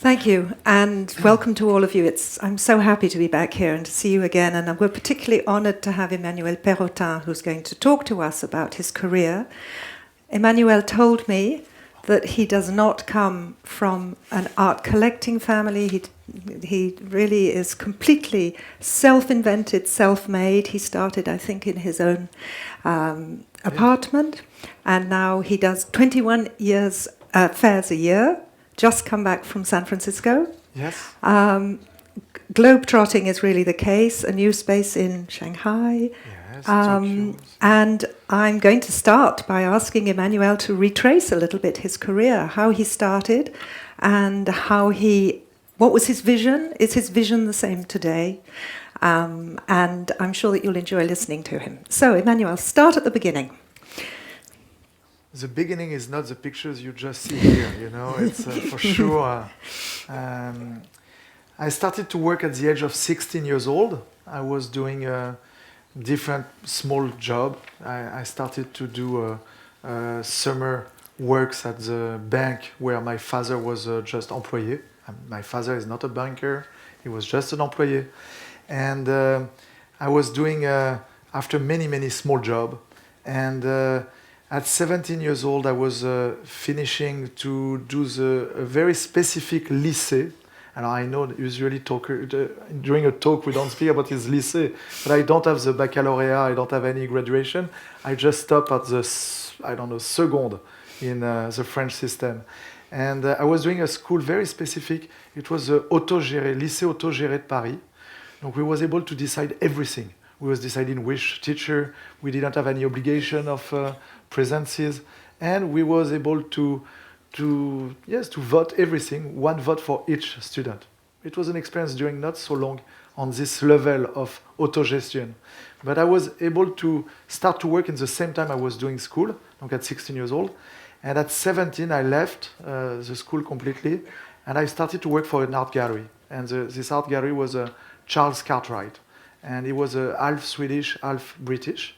Thank you, and welcome to all of you. I'm so happy to be back here and to see you again, and we're particularly honoured to have Emmanuel Perrotin, who's going to talk to us about his career. Emmanuel told me that he does not come from an art collecting family. He really is completely self-invented, self-made. He started, I think, in his own apartment, and now he does 21 years fairs a year. Just come back from San Francisco. Yes. Globe-Trotting is really the case, a new space in Shanghai. Yes, and I'm going to start by asking Emmanuel to retrace a little bit his career, how he started and what was his vision? Is his vision the same today? And I'm sure that you'll enjoy listening to him. So, Emmanuel, start at the beginning. The beginning is not the pictures you just see here, it's for sure. I started to work at the age of 16 years old. I was doing a different small job. I started to do summer works at the bank where my father was just employee. My father is not a banker, he was just an employee. And I was doing, after many small jobs, and at 17 years old, I was finishing to do a very specific lycée. And I know usually during a talk we don't speak about his lycée, but I don't have the baccalaureate, I don't have any graduation. I just stop at the, second in the French system. And I was doing a school very specific. It was the lycée autogéré de Paris. Donc we was able to decide everything. We was deciding which teacher. We didn't have any obligation of presences, and we was able to vote everything, one vote for each student. It was an experience during not so long on this level of autogestion, but I was able to start to work in the same time I was doing school, donc at 16 years old, and at 17 I left the school completely, and I started to work for an art gallery, and this art gallery was Charles Cartwright, and he was half Swedish, half British,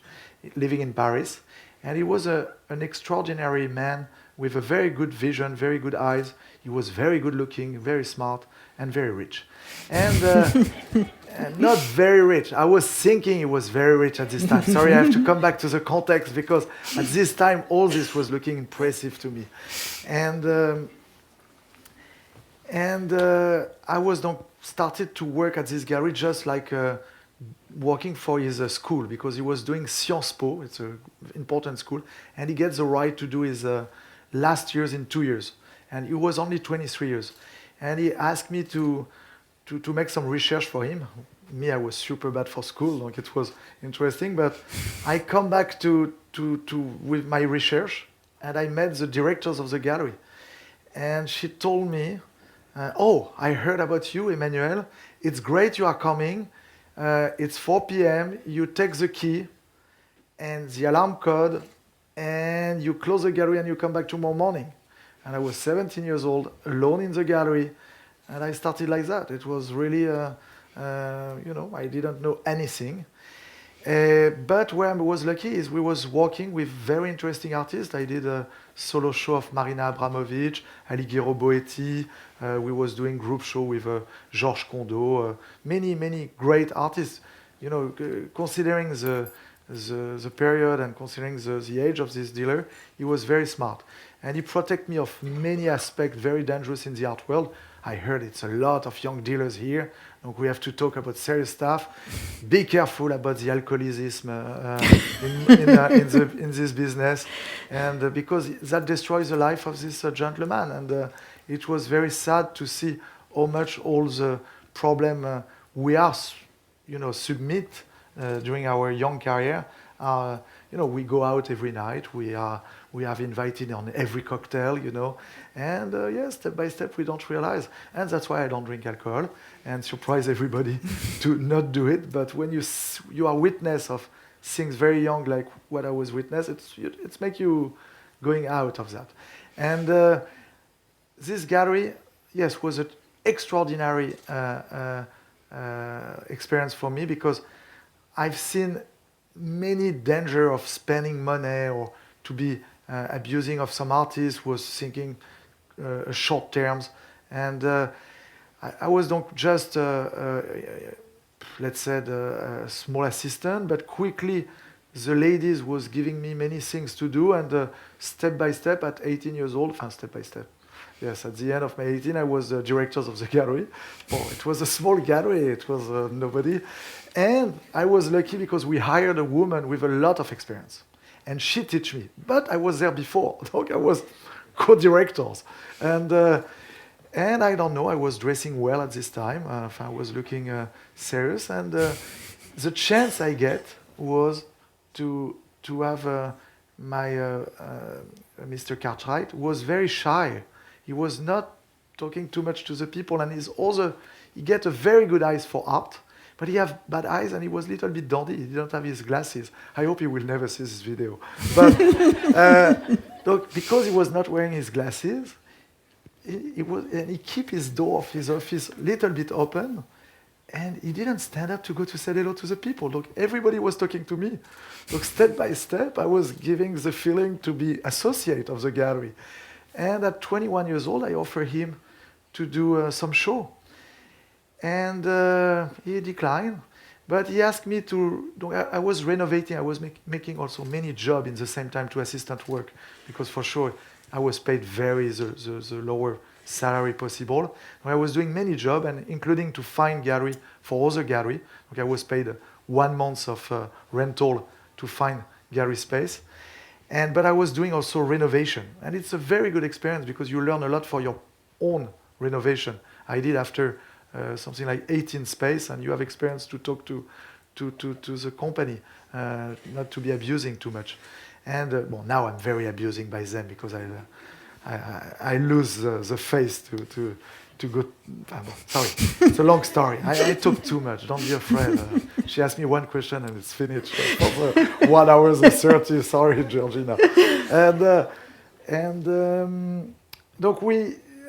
living in Paris. And he was an extraordinary man with a very good vision, very good eyes. He was very good looking, very smart, and very rich. And not very rich. I was thinking he was very rich at this time. Sorry, I have to come back to the context because at this time all this was looking impressive to me. And I was started to work at this gallery just like working for his school, because he was doing Sciences Po, it's an important school, and he gets the right to do his last years in 2 years. And he was only 23 years. And he asked me to make some research for him. Me, I was super bad for school, like it was interesting, but I come back with my research, and I met the directors of the gallery. And she told me, I heard about you, Emmanuel. It's great you are coming. It's 4 p.m., you take the key and the alarm code, and you close the gallery and you come back tomorrow morning. And I was 17 years old, alone in the gallery, and I started like that. It was really, I didn't know anything. But where I was lucky is we was working with very interesting artists. I did a solo show of Marina Abramovic, Alighiero Boetti. We was doing group show with Georges Condo. Many great artists. Considering the period and considering the age of this dealer, he was very smart. And he protected me of many aspects very dangerous in the art world. I heard it's a lot of young dealers here. Donc we have to talk about serious stuff. Be careful about the alcoholism in this business, and because that destroys the life of this gentleman. And it was very sad to see how much all the problem we are, submit during our young career. We go out every night. We have invited on every cocktail, and step by step we don't realize, and that's why I don't drink alcohol and surprise everybody to not do it. But when you are witness of things very young, like what I was witness, it's make you going out of that. And this gallery, was an extraordinary experience for me, because I've seen many danger of spending money or to be abusing of some artists, was thinking short terms, And I was not just, let's say, a small assistant, but quickly the ladies was giving me many things to do, and step by step at 18 years old, step by step. Yes, at the end of my 18, I was the director of the gallery. Oh, it was a small gallery, it was nobody. And I was lucky because we hired a woman with a lot of experience. And she taught me. But I was there before. I was co-directors. And I don't know, I was dressing well at this time. I was looking serious. And the chance I get was to have my Mr. Cartwright was very shy. He was not talking too much to the people, and he get a very good eyes for art, but he have bad eyes, and he was a little bit dandy. He didn't have his glasses. I hope he will never see this video. But because he was not wearing his glasses, he keep his door of his office a little bit open, and he didn't stand up to go to say hello to the people. Look, everybody was talking to me. Look, step by step, I was giving the feeling to be associate of the gallery. And at 21 years old, I offered him to do some show. And he declined. But he asked me I was renovating. I was making also many jobs in the same time to assistant work. Because for sure, I was paid the lower salary possible. I was doing many jobs, and including to find gallery for other gallery. I was paid 1 month of rental to find gallery space. But I was doing also renovation. And it's a very good experience because you learn a lot for your own renovation. I did after something like 18 space, and you have experience to talk to the company, not to be abusing too much. And now I'm very abusing by them because I lose the face to go. Sorry, it's a long story. I talk too much. Don't be afraid. She asked me one question and it's finished. 1 hour and 30. Sorry, Georgina.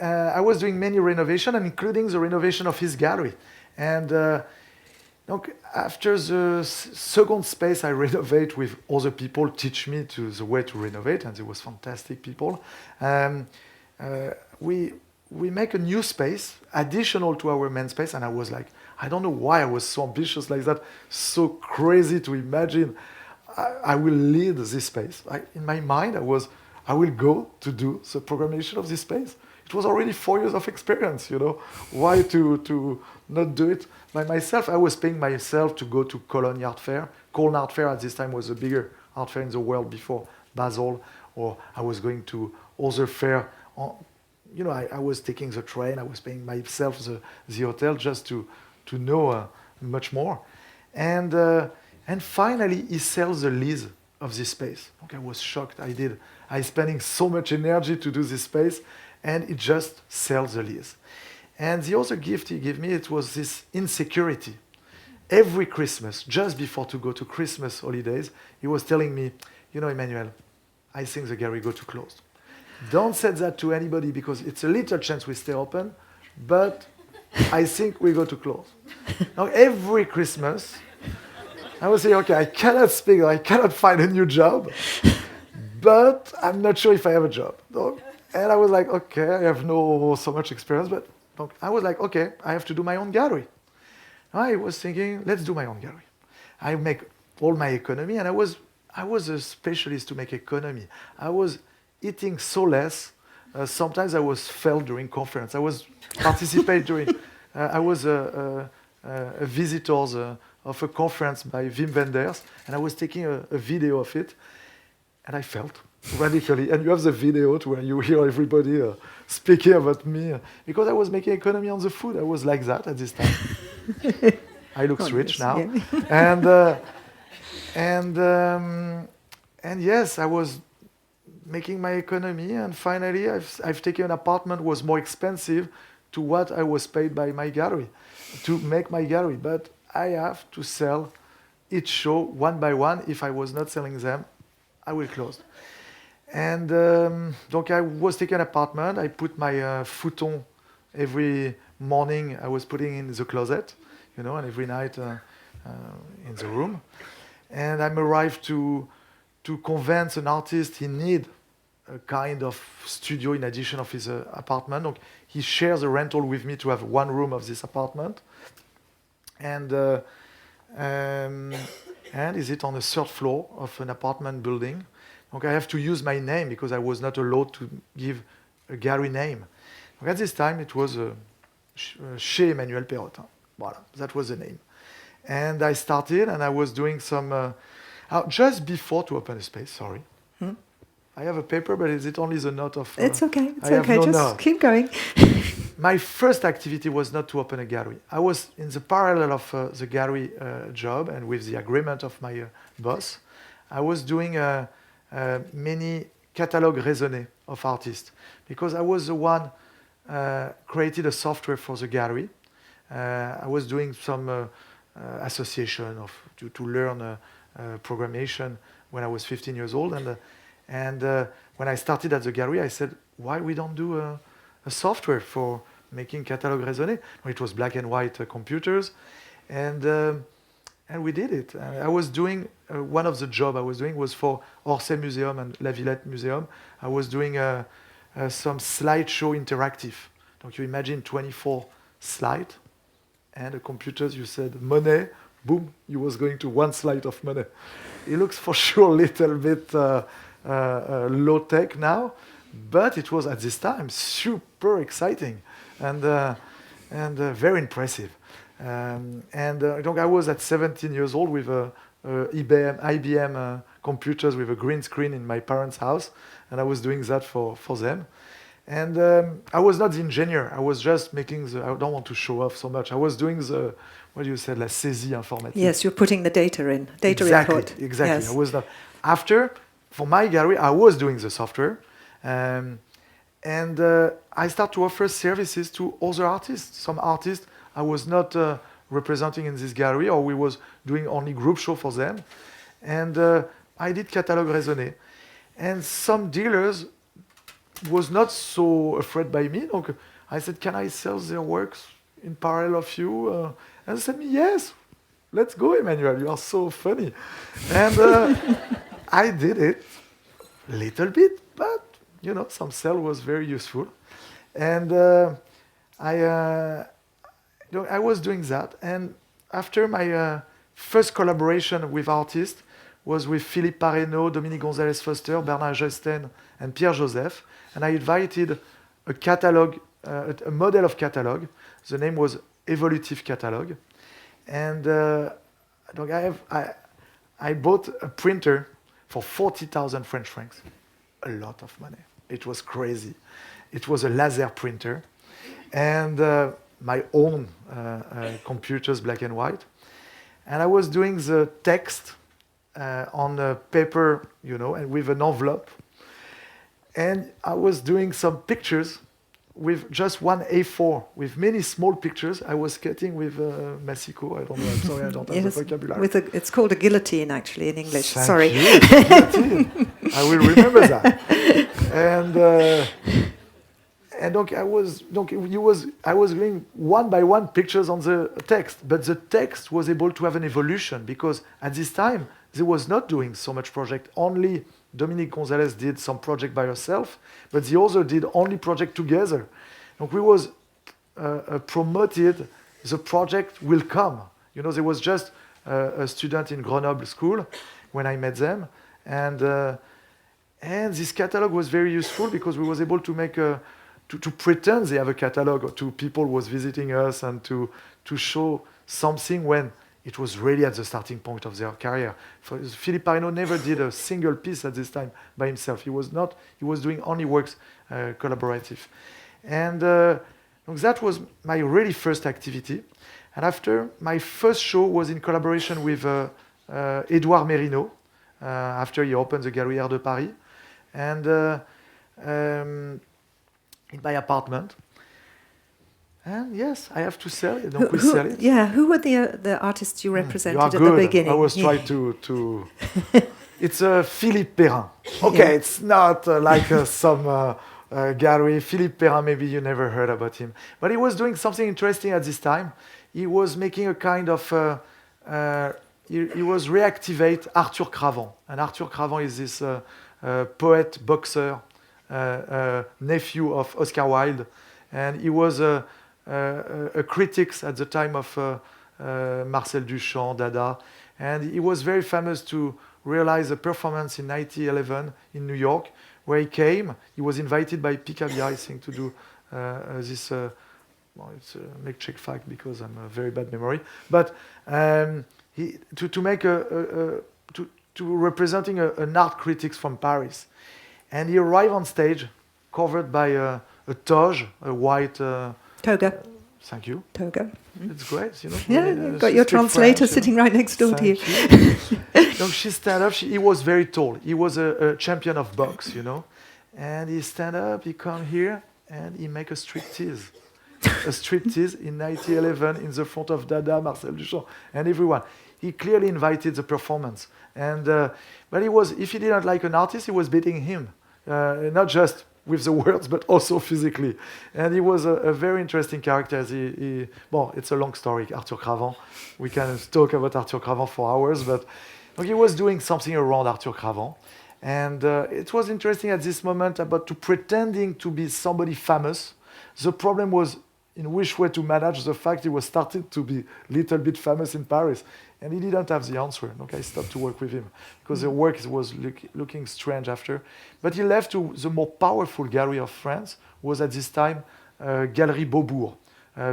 I was doing many renovation, and including the renovation of his gallery. And after the second space I renovate with other people, teach me the way to renovate, and it was fantastic people. We make a new space additional to our main space, and I was like, I don't know why I was so ambitious like that, so crazy to imagine I will lead this space. In my mind, I will go to do the programmation of this space. It was already 4 years of experience, Why to not do it by myself? I was paying myself to go to Cologne Art Fair. Cologne Art Fair at this time was the bigger art fair in the world before Basel, or I was going to other fair. I was taking the train. I was paying myself the hotel just to know much more. And finally, he sells the lease of this space. I was shocked. I spending so much energy to do this space, and it just sells the lease. And the other gift he gave me, it was this insecurity. Every Christmas, just before to go to Christmas holidays, he was telling me, Emmanuel, I think the gallery go to close. Don't say that to anybody because it's a little chance we stay open, but I think we go to close. Now, every Christmas, I would say, okay, I cannot speak, I cannot find a new job, but I'm not sure if I have a job. And I was like, okay, I have no so much experience, but I was like, okay, I have to do my own gallery. I was thinking, let's do my own gallery. I make all my economy, and I was a specialist to make economy. I was eating so less. Sometimes I was failed during conference. I was participate during. I was a visitor of a conference by Wim Wenders, and I was taking a video of it, and I failed radically. And you have the video where you hear everybody speaking about me because I was making economy on the food. I was like that at this time. I look rich now, yeah. and yes, I was making my economy, and finally I've taken an apartment was more expensive to what I was paid by my gallery to make my gallery, but I have to sell each show one by one. If I was not selling them, I will close. And I was taking an apartment. I put my futon every morning. I was putting in the closet, and every night in the room. And I'm arrived to convince an artist he need a kind of studio in addition of his apartment. Donc, he shares a rental with me to have one room of this apartment. And is it on the third floor of an apartment building? Donc, I have to use my name because I was not allowed to give a gallery name. Donc, at this time, it was chez Emmanuel Perrotin. Voilà, that was the name. And I started, and I was doing some... just before to open a space, sorry. I have a paper, but is it only the note of... it's okay, I have no just note. keep going. My first activity was not to open a gallery. I was in the parallel of the gallery job, and with the agreement of my boss, I was doing many catalogue raisonnés of artists, because I was the one created a software for the gallery. I was doing some association to learn programmation when I was 15 years old, and when I started at the gallery, I said, why we don't do a software for making catalogue raisonné? It was black and white computers, and we did it. I was doing one of the jobs I was doing was for Orsay Museum and La Villette Museum. I was doing some slideshow interactive. Don't you imagine 24 slides and the computers? You said Monet, boom, you was going to one slide of Monet. It looks for sure a little bit low tech now, but it was at this time super exciting and very impressive. I was at 17 years old with IBM computers with a green screen in my parents' house, and I was doing that for them. And I was not the engineer. I was just making I don't want to show off so much. I was doing what you said, la saisie informatique. Yes, you're putting the data in, data exactly, input. Exactly. Yes. I was not. After, for my gallery, I was doing the software. And I started to offer services to other artists. Some artists I was not representing in this gallery, or we was doing only group show for them. And I did catalogue raisonné. And some dealers was not so afraid by me. Donc, I said, can I sell their works in parallel of you? And they said me, yes, let's go, Emmanuel, you are so funny. And I did it a little bit, but some sale was very useful. And I was doing that. And after my first collaboration with artists was with Philippe Parreno, Dominique Gonzalez-Foster, Bernard Gesten, and Pierre Joseph. And I invited a catalog, a model of catalog. The name was Evolutive Catalog. And I bought a printer for 40,000 French francs. A lot of money. It was crazy. It was a laser printer. And my own computers, black and white. And I was doing the text on a paper, and with an envelope. And I was doing some pictures with just one A4, with many small pictures. I was cutting with Massico. I don't know. I'm sorry, I don't have the vocabulary. It's called a guillotine, actually, in English. Thank Sorry. You, guillotine. I will remember that. And I was doing one by one pictures on the text, but the text was able to have an evolution because at this time they was not doing so much project. Only Dominique Gonzalez did some project by herself, but the other did only project together. And we was promoted. The project will come. There was just a student in Grenoble school when I met them, and this catalog was very useful because we was able to make to pretend they have a catalog to people who was visiting us and to show something when it was really at the starting point of their career. Philippe Parreno never did a single piece at this time by himself. He was doing only works collaborative. And that was my really first activity. And after, my first show was in collaboration with Edouard Mérino, after he opened the Galerie Air de Paris. And in my apartment. And yes, I have to sell it. Don't we sell it? Yeah, who were the artists you represented at good. the beginning? I was trying to It's Philippe Perrin. Okay, it's not like some gallery. Philippe Perrin, maybe you never heard about him. But he was doing something interesting at this time. He was making a kind of... he was reactivate Arthur Cravant. And Arthur Cravant is this poet, boxer, nephew of Oscar Wilde, and he was a critic at the time of Marcel Duchamp, Dada, and he was very famous to realize a performance in 1911 in New York, where he came. He was invited by Picabia, I think, to do this. Well, it's a make-check fact because I'm a very bad memory, but to make to representing an art critics from Paris, and he arrived on stage covered by a toge, a white toga. Thank you. Toga. It's great, you know. Yeah, you've got your translator sitting right next door to you. So she stand up. He was very tall. He was a champion of box, you know, and he stand up. He come here and he make a striptease. A striptease in 1911 in the front of Dada, Marcel Duchamp, and everyone. He clearly invited the performance, and but he was, if he didn't like an artist, he was beating him, not just with the words, but also physically. And he was a very interesting character. Well, it's a long story, Arthur Cravant. We can talk about Arthur Cravant for hours, but he was doing something around Arthur Cravant, and it was interesting at this moment about to pretending to be somebody famous. The problem was in which way to manage the fact he was starting to be a little bit famous in Paris. And he didn't have the answer. I stopped to work with him because the work was looking strange after. But he left to the more powerful gallery of France, was at this time Galerie Beaubourg,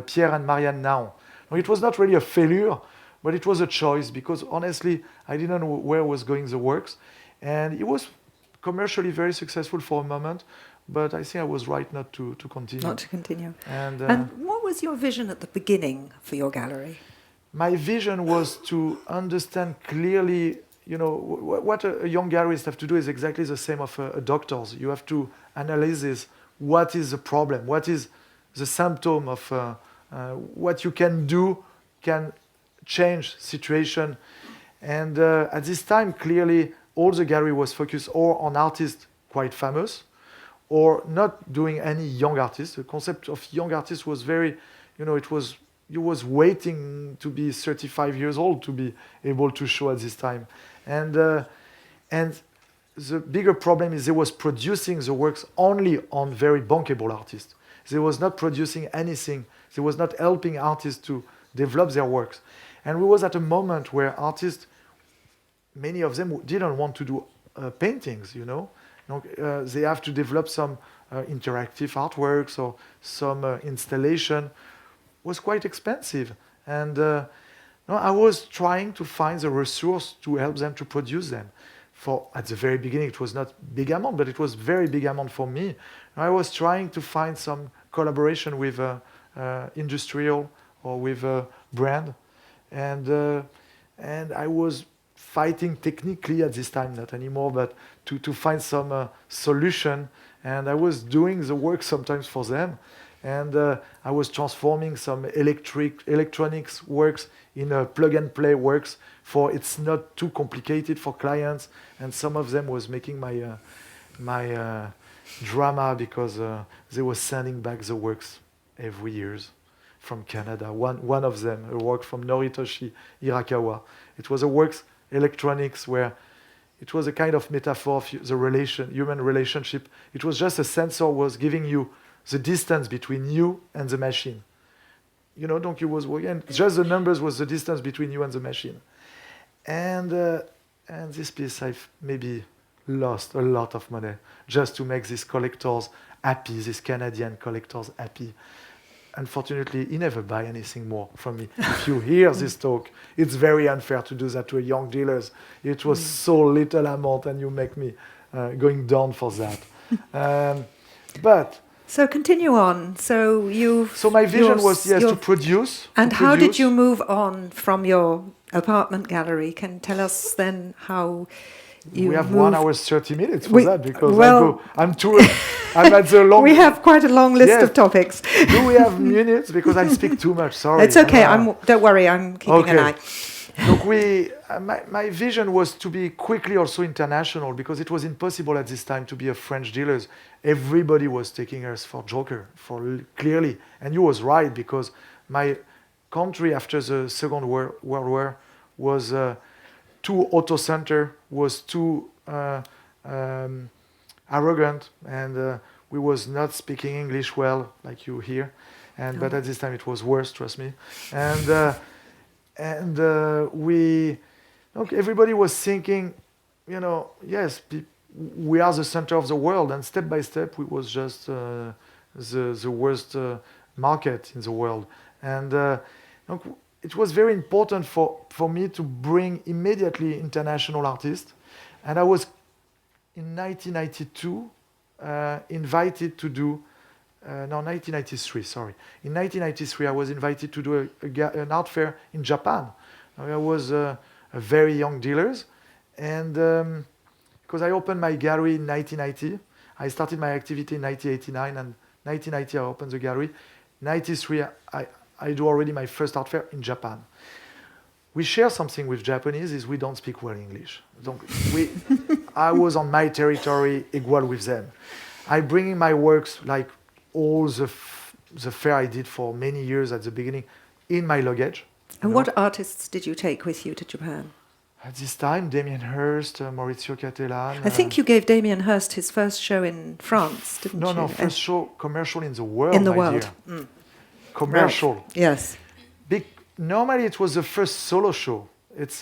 Pierre and Marianne Naon. It was not really a failure, but it was a choice because honestly, I didn't know where was going the works. And it was commercially very successful for a moment, but I think I was right not to continue. Not to continue. And what was your vision at the beginning for your gallery? My vision was to understand clearly, what a young gallerist have to do is exactly the same of a doctor's. You have to analyze what is the problem, what is the symptom of what you can do can change situation. And at this time, clearly, all the gallery was focused or on artists quite famous, or not doing any young artists. The concept of young artists was very, you was waiting to be 35 years old to be able to show at this time. And the bigger problem is they was producing the works only on very bankable artists. They was not producing anything. They was not helping artists to develop their works. And we was at a moment where artists, many of them didn't want to do paintings, they have to develop some interactive artworks or some installation. Was quite expensive, and I was trying to find the resource to help them to produce them. At the very beginning, it was not big amount, but it was very big amount for me. I was trying to find some collaboration with industrial or with a brand, and I was fighting technically at this time, not anymore, but to find some solution. And I was doing the work sometimes for them. And I was transforming some electronics works in plug-and-play works for it's not too complicated for clients. And some of them was making my drama because they were sending back the works every year from Canada. One of them, a work from Noritoshi Hirakawa. It was a works electronics where it was a kind of metaphor of the human relationship. It was just a sensor was giving you the distance between you and the machine. Donc you was working, just the numbers was the distance between you and the machine. And this piece I've maybe lost a lot of money just to make these collectors happy, these Canadian collectors happy. Unfortunately, he never buy anything more from me. If you hear this talk, it's very unfair to do that to a young dealers. It was so little amount and you make me going down for that. So continue on. So my vision was to produce. And how did you move on from your apartment gallery? Can you tell us then how you We have moved? 1 hour 30 minutes for that because I'm at the long. We have quite a long list of topics. Do we have minutes? Because I speak too much. Sorry. It's okay. Don't worry. I'm keeping an eye. Look, my vision was to be quickly also international because it was impossible at this time to be a French dealer. Everybody was taking us for joker, clearly. And you was right because my country after the Second World War was too auto center, was too arrogant, and we was not speaking English well, like you hear. But at this time it was worse, trust me. Everybody was thinking, yes, we are the center of the world, and step by step we was just the worst market in the world. It was very important for me to bring immediately international artists, and I was in 1992 invited to do 1993, sorry. In 1993, I was invited to do an art fair in Japan. I was a very young dealer, and because I opened my gallery in 1990, I started my activity in 1989, and 1990 I opened the gallery. 93 I do already my first art fair in Japan. We share something with Japanese is we don't speak well English. I was on my territory equal with them. I bring in my works like all the fair I did for many years at the beginning in my luggage. And what artists did you take with you to Japan? At this time, Damien Hirst, Maurizio Cattelan. I think you gave Damien Hirst his first show in France, didn't you? No, first show commercial in the world. In the world. Mm. Commercial. Right. Yes. Normally it was the first solo show. It's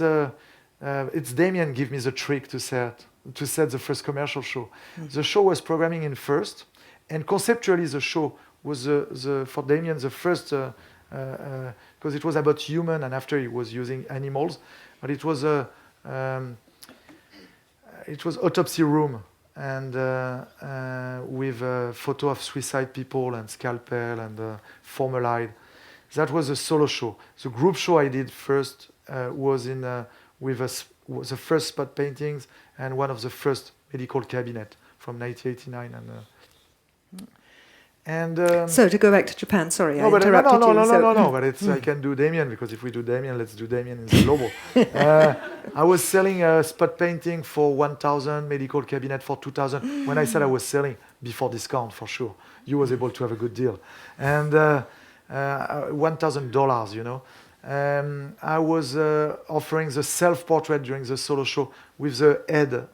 Damien give me the trick to set the first commercial show. Mm. The show was programming in first, and conceptually the show was for Damien the first because it was about human, and after he was using animals, but it was autopsy room, and with a photo of suicide people and scalpel and formaldehyde. That was a solo show. The group show I did first was was the first spot paintings and one of the first medical cabinet from 1989. So to go back to Japan, sorry, I interrupted you. No, but I can do Damien, because if we do Damien, let's do Damien in the global. I was selling a spot painting for 1,000, medical cabinet for 2,000. When I said I was selling, before discount for sure, you was able to have a good deal. And $1,000, I was offering the self-portrait during the solo show with the head,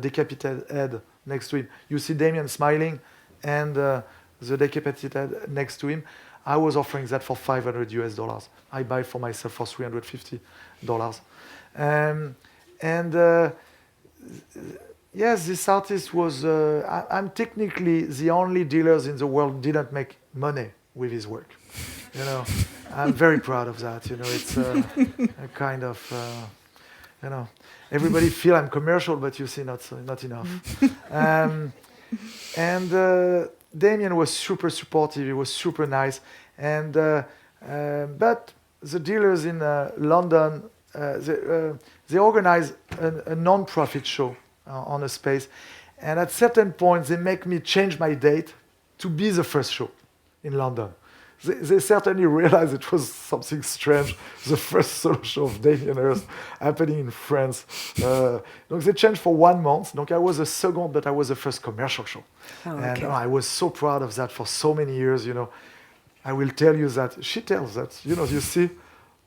decapitated head next to him. You see Damien smiling, and the decapitated head next to him. I was offering that for $500. I buy for myself for $350. Yes, this artist was. I'm technically the only dealers in the world didn't make money with his work. I'm very proud of that. It's a kind of. Everybody feel I'm commercial, but you see, not enough. Damien was super supportive. He was super nice, but the dealers in London, they organize a non-profit show on a space, and at certain points they make me change my date to be the first show in London. They certainly realized it was something strange, the first solo show of Damien Hirst happening in France. Donc they changed for 1 month. Donc I was the second, but I was the first commercial show. Oh, okay. And I was so proud of that for so many years. I will tell you that. She tells that. You see,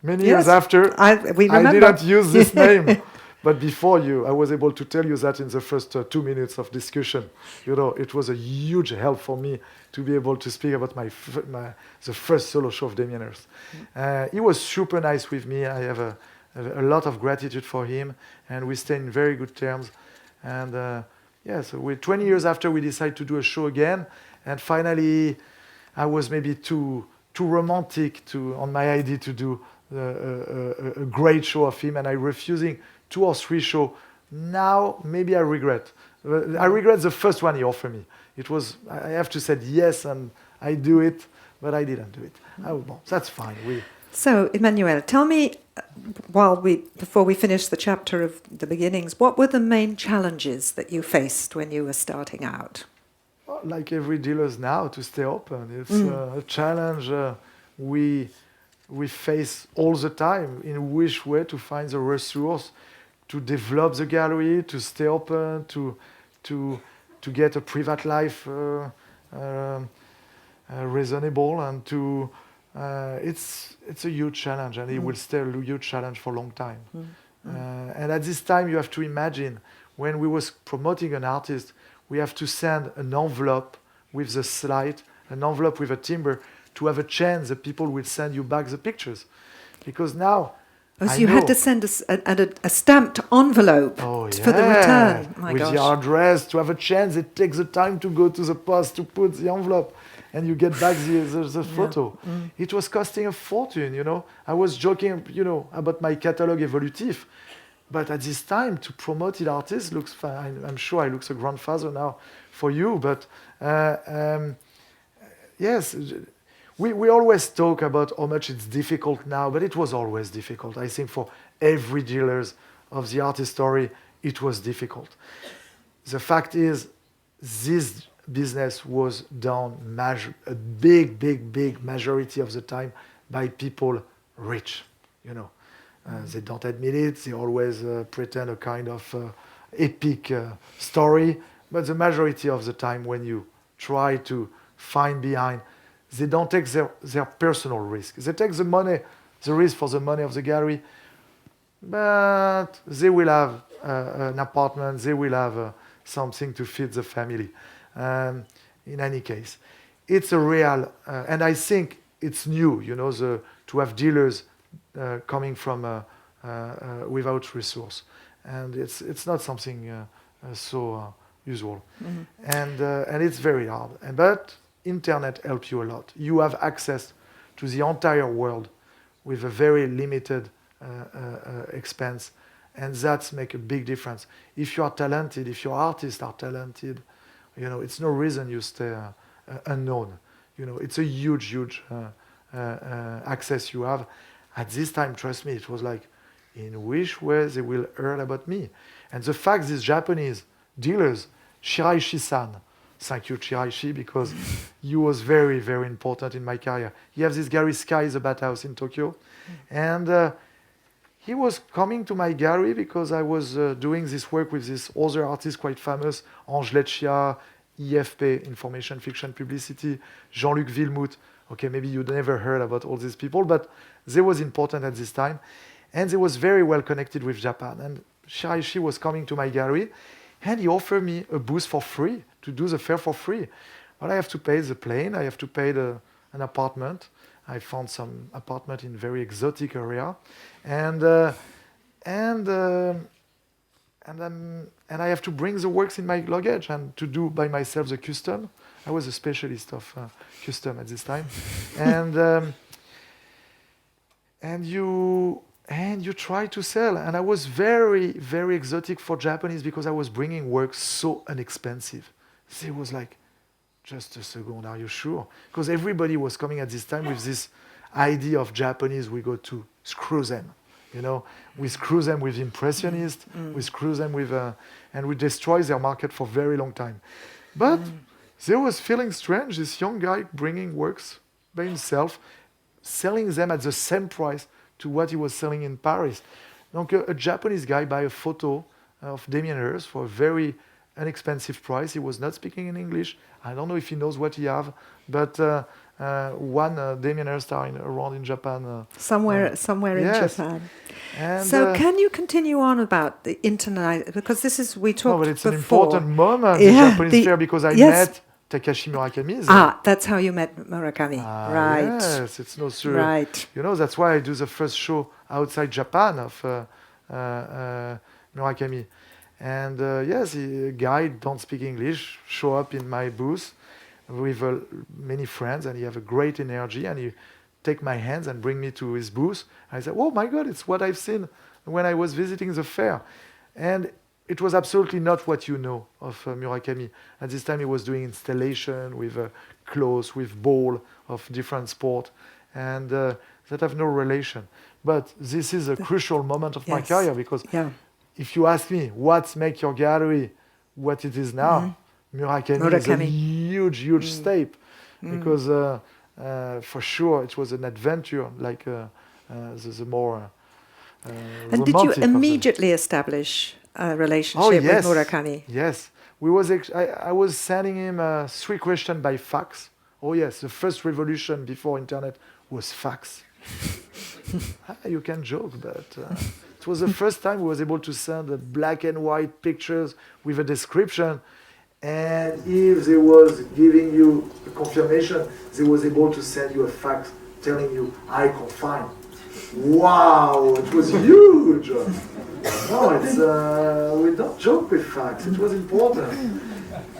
many years after, I didn't use this name. But before I was able to tell you that in the first 2 minutes of discussion. It was a huge help for me to be able to speak about the first solo show of Damien Hirst. He was super nice with me. I have a lot of gratitude for him, and we stay in very good terms. And so 20 years after, we decided to do a show again, and finally, I was maybe too romantic on my idea to do a great show of him, and I refusing 2 or 3 shows. Now, maybe I regret. I regret the first one he offered me. I have to say yes, and I do it, but I didn't do it. That's fine. So, Emmanuel, tell me, before we finish the chapter of the beginnings, what were the main challenges that you faced when you were starting out? Well, like every dealer's now, to stay open. It's a challenge we face all the time, in which way to find the resource to develop the gallery, to stay open, to get a private life reasonable, and it's a huge challenge, and it will stay a huge challenge for a long time. And at this time, you have to imagine, when we was promoting an artist, we have to send an envelope with the slide, an envelope with a timber, to have a chance that people will send you back the pictures. Because now, so you had to send a stamped envelope for the return. My with gosh. your address, to have a chance. It takes the time to go to the post to put the envelope, and you get back the photo. It was costing a fortune, you know. I was joking, you know, about my catalogue évolutif, but at this time, to promote it, artists looks fine. I'm sure I look a grandfather now for you, but yes. We always talk about how much it's difficult now, but it was always difficult. I think for every dealers of the artist story, it was difficult. The fact is, this business was done a big majority of the time by people rich. You know, they don't admit it. They always pretend a kind of epic story, but the majority of the time, when you try to find behind, they don't take their personal risk. They take the risk for the money of the gallery, but they will have an apartment, they will have something to feed the family. In any case, it's a real, and I think it's new, you know, to have dealers coming from without resource, and it's not something so usual, and it's very hard. But internet helps you a lot. You have access to the entire world with a very limited expense, and that's make a big difference. If you are talented, if your artists are talented, you know, it's no reason you stay unknown. You know, it's a huge access you have. At this time, trust me, it was like, in which way they will hear about me? And the fact these Japanese dealers, Shiraishi-san, thank you, Shiraishi, because he was very, very important in my career. He has this gallery, Sky is a Bathhouse in Tokyo. And he was coming to my gallery because I was doing this work with this other artist quite famous, Ange Leccia, IFP, Information Fiction Publicity, Jean-Luc Villemout. Okay, maybe you never heard about all these people, but they was important at this time. And they was very well connected with Japan. And Shiraishi was coming to my gallery, and he offered me a booth for free, to do the fair for free. But I have to pay the plane, I have to pay an apartment. I found some apartment in very exotic area. And I have to bring the works in my luggage and to do by myself the custom. I was a specialist of custom at this time. And you try to sell. And I was very, very exotic for Japanese because I was bringing work so inexpensive. It was like, just a second, are you sure? Because everybody was coming at this time with this idea of Japanese, we go to screw them. You know, we screw them with impressionists, we screw them with, and we destroy their market for a very long time. But they was feeling strange, this young guy bringing works by himself, selling them at the same price to what he was selling in Paris. Donc a Japanese guy buy a photo of Damien Hirst for a very inexpensive price. He was not speaking in English. I don't know if he knows what he have, but one Damien Hirst are around in Japan. Somewhere in yes. Japan. And, so can you continue on about the internet? Because this is, we talked but it's before. an important moment, the Japanese fair, because I met Takashi Murakami. That's how you met Murakami. Right. Yes, it's no sure. Right. You know, that's why I do the first show outside Japan of Murakami. And yes, a guy don't speak English, show up in my booth with many friends, and he have a great energy, and he take my hands and bring me to his booth. I said, oh my God, it's what I've seen when I was visiting the fair. And it was absolutely not what you know of Murakami. At this time, he was doing installation with clothes, with ball of different sport, and that have no relation. But this is a crucial moment of my career, because if you ask me what makes your gallery what it is now, Murakami is a huge step, because for sure it was an adventure, like the more and did you immediately establish a relationship with Murakami? Yes. I was sending him 3 questions by fax. Oh yes, the first revolution before internet was fax. You can joke, but it was the first time we was able to send black and white pictures with a description, And if they was giving you a confirmation, they was able to send you a fax telling you, I confirm. Wow, it was huge. No, it's we don't joke with facts. It was important.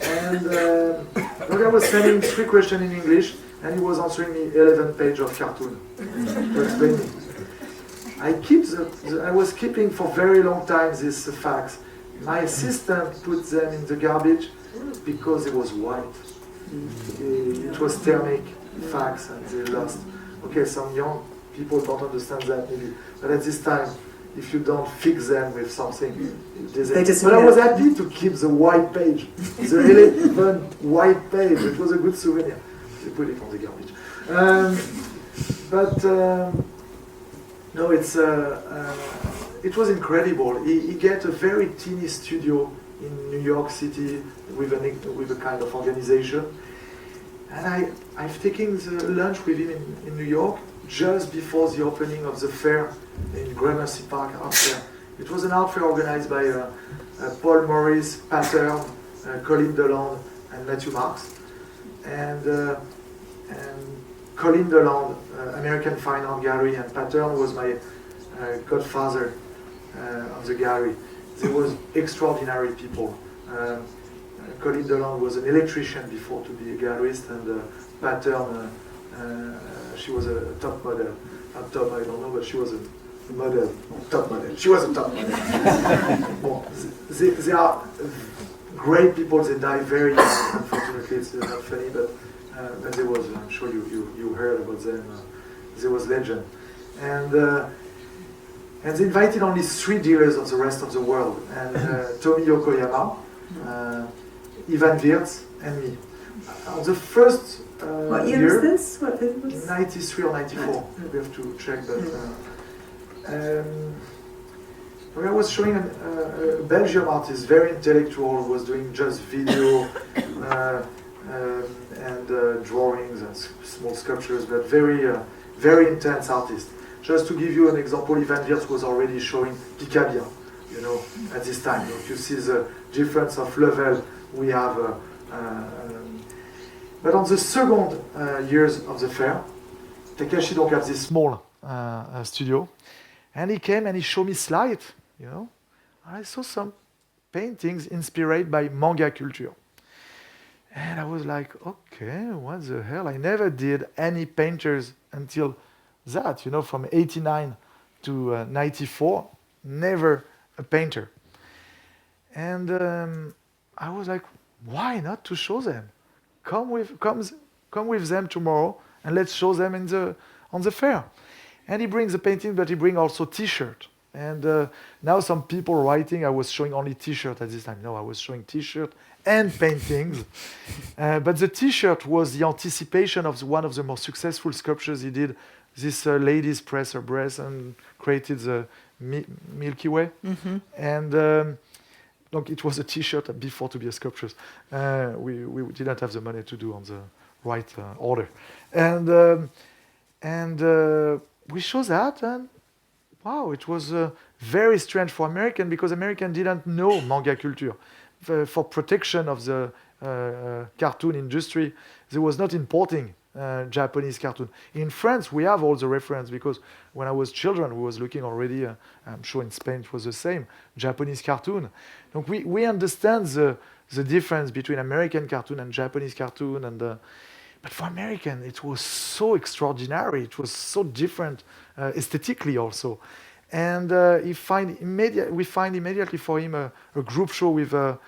And I was sending 3 questions in English, and he was answering me 11 pages of cartoon to explain me. I was keeping for very long time these facts. My assistant put them in the garbage because it was white. It was thermic facts, and they lost. Okay, some young people don't understand that maybe, but at this time, if you don't fix them with something, they disappear. But I was happy to keep the white page, the 11 white page. It was a good souvenir. They put it on the garbage. No, it was incredible. He get a very teeny studio in New York City with a kind of organization, and I've taken the lunch with him in New York just before the opening of the fair in Gramercy Park art fair. It was an art fair organized by Paul Morris, Pattern, Colin Deland, and Matthew Marks. And Colin Deland, American Fine Art Gallery, and Pattern was my godfather of the gallery. They was extraordinary people. Colin Deland was an electrician before to be a gallerist, and Pattern, she was a top model. Not top, I don't know, but she was a model, top model. She was a top model. Well, they are great people. They die very young. Unfortunately, it's not funny, but there was. I'm sure you heard about them. There was legend, and they invited only 3 dealers of the rest of the world, and Tomi Yokoyama, Ivan Wirtz, and me. On the first what year was this? What was 93 or 94. We have to check that. I was showing a Belgian artist, very intellectual, was doing just video and drawings and small sculptures, but very intense artist. Just to give you an example, Ivan Wirtz was already showing Picabia, at this time. You see the difference of level we have. But on the second years of the fair, Takashi don't have this small studio, and he came and he showed me slides. I saw some paintings inspired by manga culture, and I was like, okay, what the hell? I never did any painters until that. From '89 to '94, never a painter, and I was like, why not to show them? Come with them tomorrow, and let's show them on the fair. And he brings the painting, but he brings also T-shirt. And now some people writing, I was showing only T-shirt at this time. No, I was showing T-shirt and paintings. But the T-shirt was the anticipation of one of the most successful sculptures he did. This ladies press her breast and created the Milky Way. Mm-hmm. And it was a T-shirt before to be a sculpture. We didn't have the money to do on the right order, and we showed that, and wow, it was very strange for American, because American didn't know manga culture. For protection of the cartoon industry, they was not importing Japanese cartoon. In France, we have all the reference, because when I was children, we was looking already, I'm sure in Spain it was the same, Japanese cartoon. Donc we understand the difference between American cartoon and Japanese cartoon, but for American, it was so extraordinary, it was so different aesthetically also. And we find immediately for him a group show with a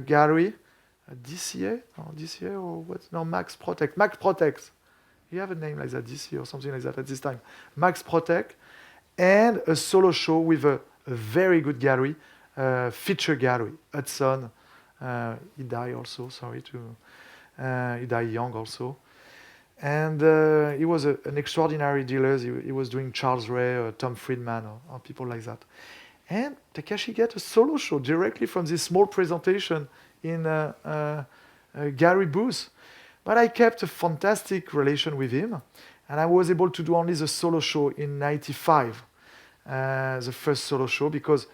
gallery, DCA or what? No, Max Protect. You have a name like that, DC or something like that at this time. Max Protect, and a solo show with a very good gallery, feature gallery. Hudson, he died also. He died young also, and he was an extraordinary dealer. He was doing Charles Ray, Tom Friedman, or people like that. And Takashi get a solo show directly from this small presentation in a gallery booth. But I kept a fantastic relation with him, and I was able to do only the solo show in '95, the first solo show, because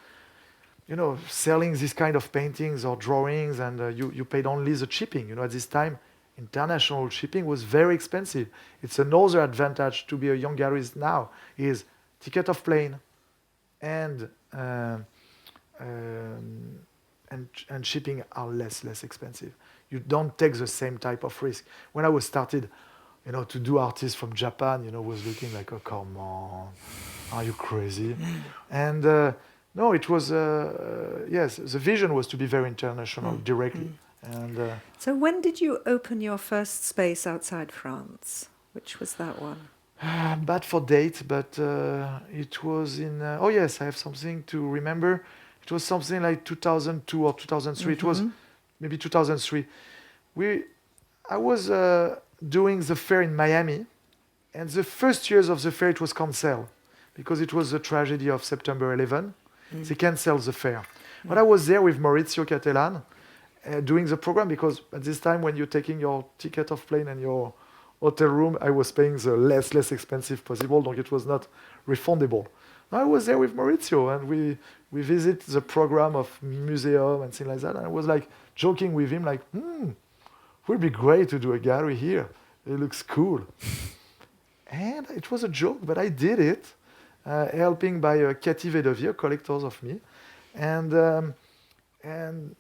selling this kind of paintings or drawings, and you paid only the shipping. At this time, international shipping was very expensive. It's another advantage to be a young gallerist now is ticket of plane and shipping are less expensive. You don't take the same type of risk. When I was started, to do artists from Japan, was looking like, oh, come on, are you crazy? And no, it was, yes, the vision was to be very international directly. And so when did you open your first space outside France? Which was that one? Bad for date, but it was in, oh yes, I have something to remember. It was something like 2002 or 2003. It was maybe 2003. I was doing the fair in Miami, and the first years of the fair it was canceled because it was the tragedy of September 11. They canceled the fair. But I was there with Maurizio Cattelan doing the program because at this time when you're taking your ticket of plane and your hotel room, I was paying the less expensive possible, so it was not refundable. I was there with Maurizio and we visit the program of Museu and things like that. And I was like joking with him like, would be great to do a gallery here. It looks cool. And it was a joke, but I did it, helping by Cathy Vedovia, collectors of me. And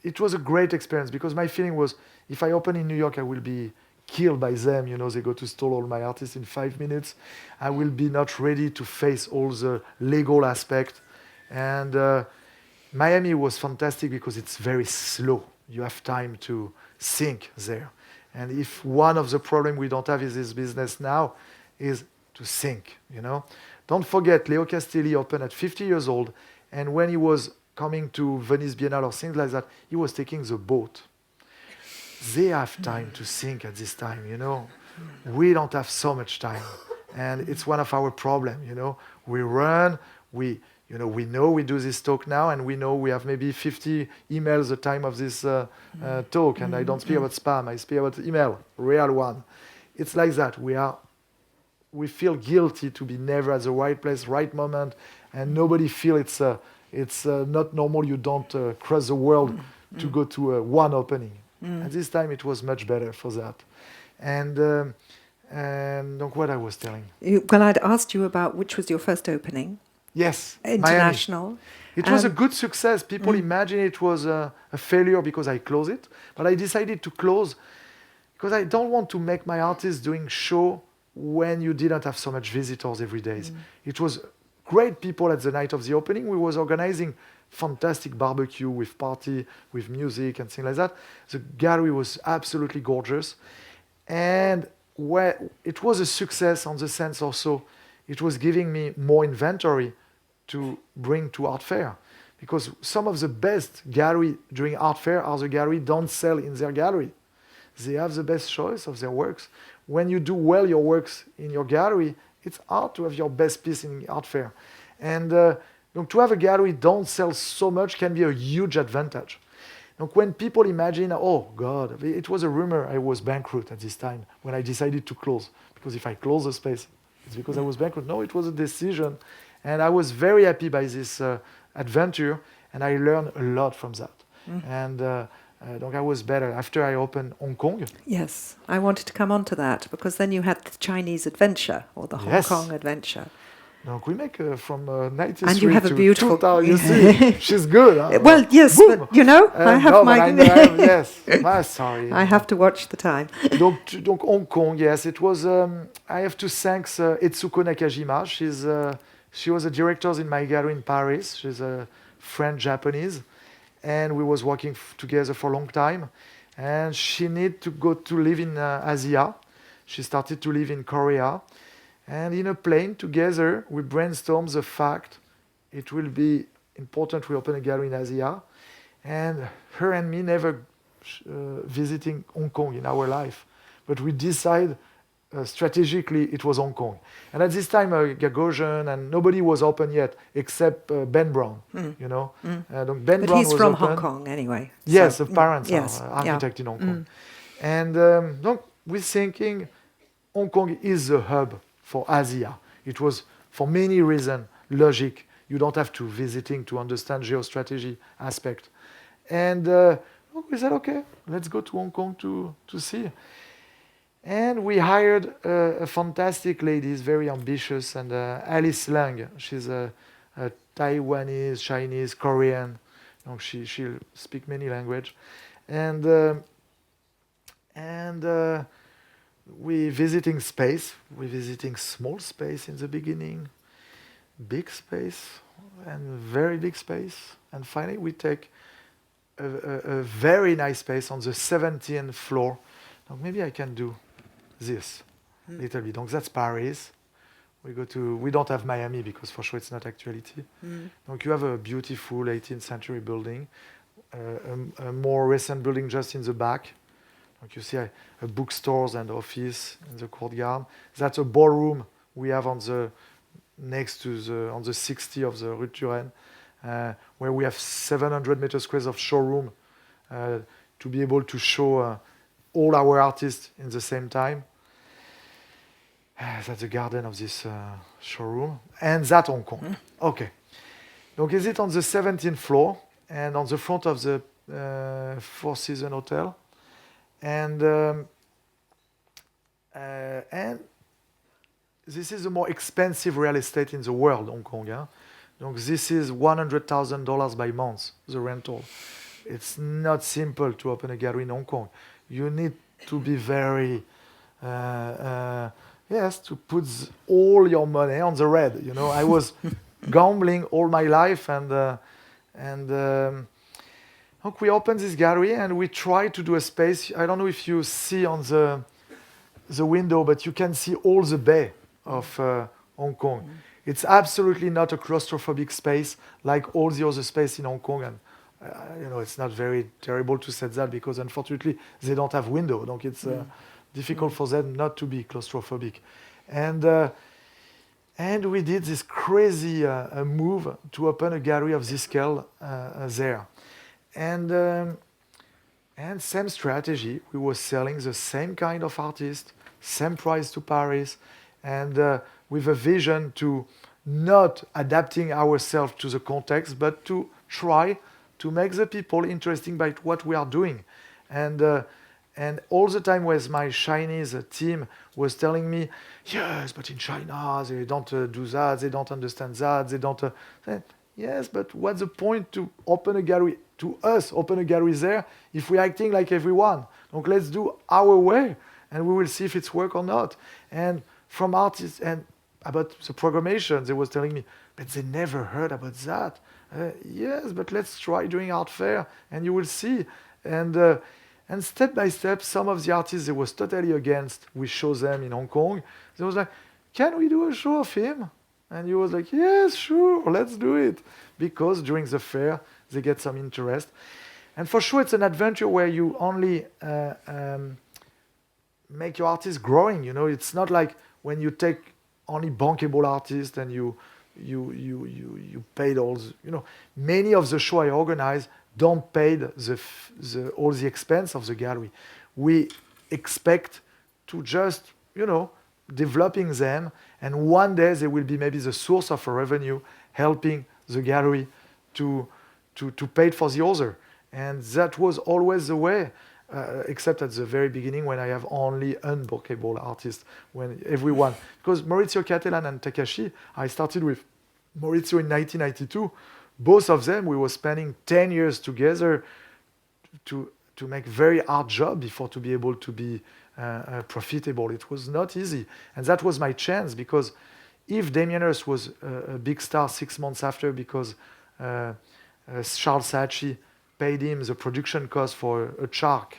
it was a great experience because my feeling was if I open in New York, I will be killed by them. They go to stole all my artists in 5 minutes. I will be not ready to face all the legal aspect. And Miami was fantastic because it's very slow. You have time to think there. And if one of the problems we don't have in this business now is to think, Don't forget, Leo Castelli opened at 50 years old. And when he was coming to Venice Biennale or things like that, he was taking the boat. They have time to think at this time, We don't have so much time. And it's one of our problems, We run, we know we do this talk now, and we know we have maybe 50 emails at the time of this talk, and I don't speak about spam, I speak about email, real one. It's like that. We feel guilty to be never at the right place, right moment, and nobody feel it's not normal. You don't cross the world to go to one opening. At this time, it was much better for that. And donc what I was telling. Well, I'd asked you about which was your first opening. Yes, international. Miami. It was a good success. People imagine it was a failure because I closed it, but I decided to close because I don't want to make my artists doing show when you didn't have so much visitors every day. It was great people at the night of the opening. We was organizing fantastic barbecue with party, with music and things like that. The gallery was absolutely gorgeous. And it was a success on the sense also, it was giving me more inventory to bring to art fair. Because some of the best gallery during art fair are the gallery don't sell in their gallery. They have the best choice of their works. When you do well your works in your gallery, it's hard to have your best piece in art fair. And to have a gallery don't sell so much can be a huge advantage. When people imagine, oh God, it was a rumor I was bankrupt at this time when I decided to close. Because if I close the space, it's because I was bankrupt. No, it was a decision. And I was very happy by this adventure, and I learned a lot from that. And I was better after I opened Hong Kong. Yes, I wanted to come on to that, because then you had the Chinese adventure, or the Hong Kong adventure. Donc we make from 93 and you have to a beautiful 2000. You see, she's good. Huh? Well, yes, Boom. but I have my. Yes, sorry. I have to watch the time. donc Hong Kong, yes, it was. I have to thank Etsuko Nakajima. She was a director in my gallery in Paris. She's a French-Japanese, and we was working together for a long time. And she needed to go to live in Asia. She started to live in Korea. And in a plane together, we brainstormed the fact it will be important we open a gallery in Asia. And her and me never visiting Hong Kong in our life. But we decided strategically it was Hong Kong. And at this time, Gagosian and nobody was open yet except Ben Brown, donc Ben but Brown he's was from open. Hong Kong anyway. Yes, so, the parents yes, are architect in Hong Kong. And donc we're thinking Hong Kong is the hub for Asia. It was, for many reasons, logic you don't have to visiting to understand geostrategy aspect. And we said, okay, let's go to Hong Kong to see. And we hired a fantastic lady, very ambitious, and Alice Lang. She's a Taiwanese, Chinese, Korean. She'll speak many languages. And we visiting space. We're visiting small space in the beginning, big space, and very big space. And finally, we take a very nice space on the 17th floor. Now, maybe I can do this little bit. Donc that's Paris. We don't have Miami because for sure it's not actuality. Donc you have a beautiful 18th century building, a more recent building just in the back. Like you see a bookstores and office in the courtyard. That's a ballroom we have on the 60 of the Rue Turenne, where we have 700 meter squares of showroom to be able to show all our artists in the same time. That's the garden of this showroom. And that's Hong Kong. Okay. Donc is it on the 17th floor and on the front of the Four Seasons Hotel. And this is the more expensive real estate in the world, Hong Kong. Huh? Donc this is $100,000 by month, the rental. It's not simple to open a gallery in Hong Kong. You need to be very, to put all your money on the red. You know, I was gambling all my life, and we opened this gallery and we tried to do a space. I don't know if you see on the window, but you can see all the bay of Hong Kong. It's absolutely not a claustrophobic space like all the other space in Hong Kong. And it's not very terrible to say that because unfortunately they don't have window. Donc it's difficult for them not to be claustrophobic. And we did this crazy move to open a gallery of this scale there. And same strategy. We were selling the same kind of artist, same price to Paris, and with a vision to not adapting ourselves to the context, but to try to make the people interested by what we are doing. And all the time with my Chinese team was telling me, yes, but in China, they don't do that, they don't understand that, they don't... Yes, but what's the point to open a gallery, open a gallery there, if we're acting like everyone? Donc let's do our way, and we will see if it's work or not. And from artists, and about the programmation, they was telling me, but they never heard about that. Yes, but let's try doing art fair, and you will see. And step by step, some of the artists they was totally against. We show them in Hong Kong. They was like, can we do a show of him? And he was like, yes, sure, let's do it. Because during the fair, they get some interest. And for sure, it's an adventure where you only make your artist growing. You know, it's not like when you take only bankable artists and you paid all the, many of the show I organize don't pay all the expense of the gallery. We expect to just, developing them, and one day they will be maybe the source of a revenue, helping the gallery to pay for the other. And that was always the way, except at the very beginning when I have only unbookable artists, when everyone, because Maurizio Cattelan and Takashi, I started with Maurizio in 1992. Both of them, we were spending 10 years together to make very hard job before to be able to be profitable. It was not easy. And that was my chance, because if Damien Hirst was a big star 6 months after because Charles Saatchi paid him the production cost for a shark,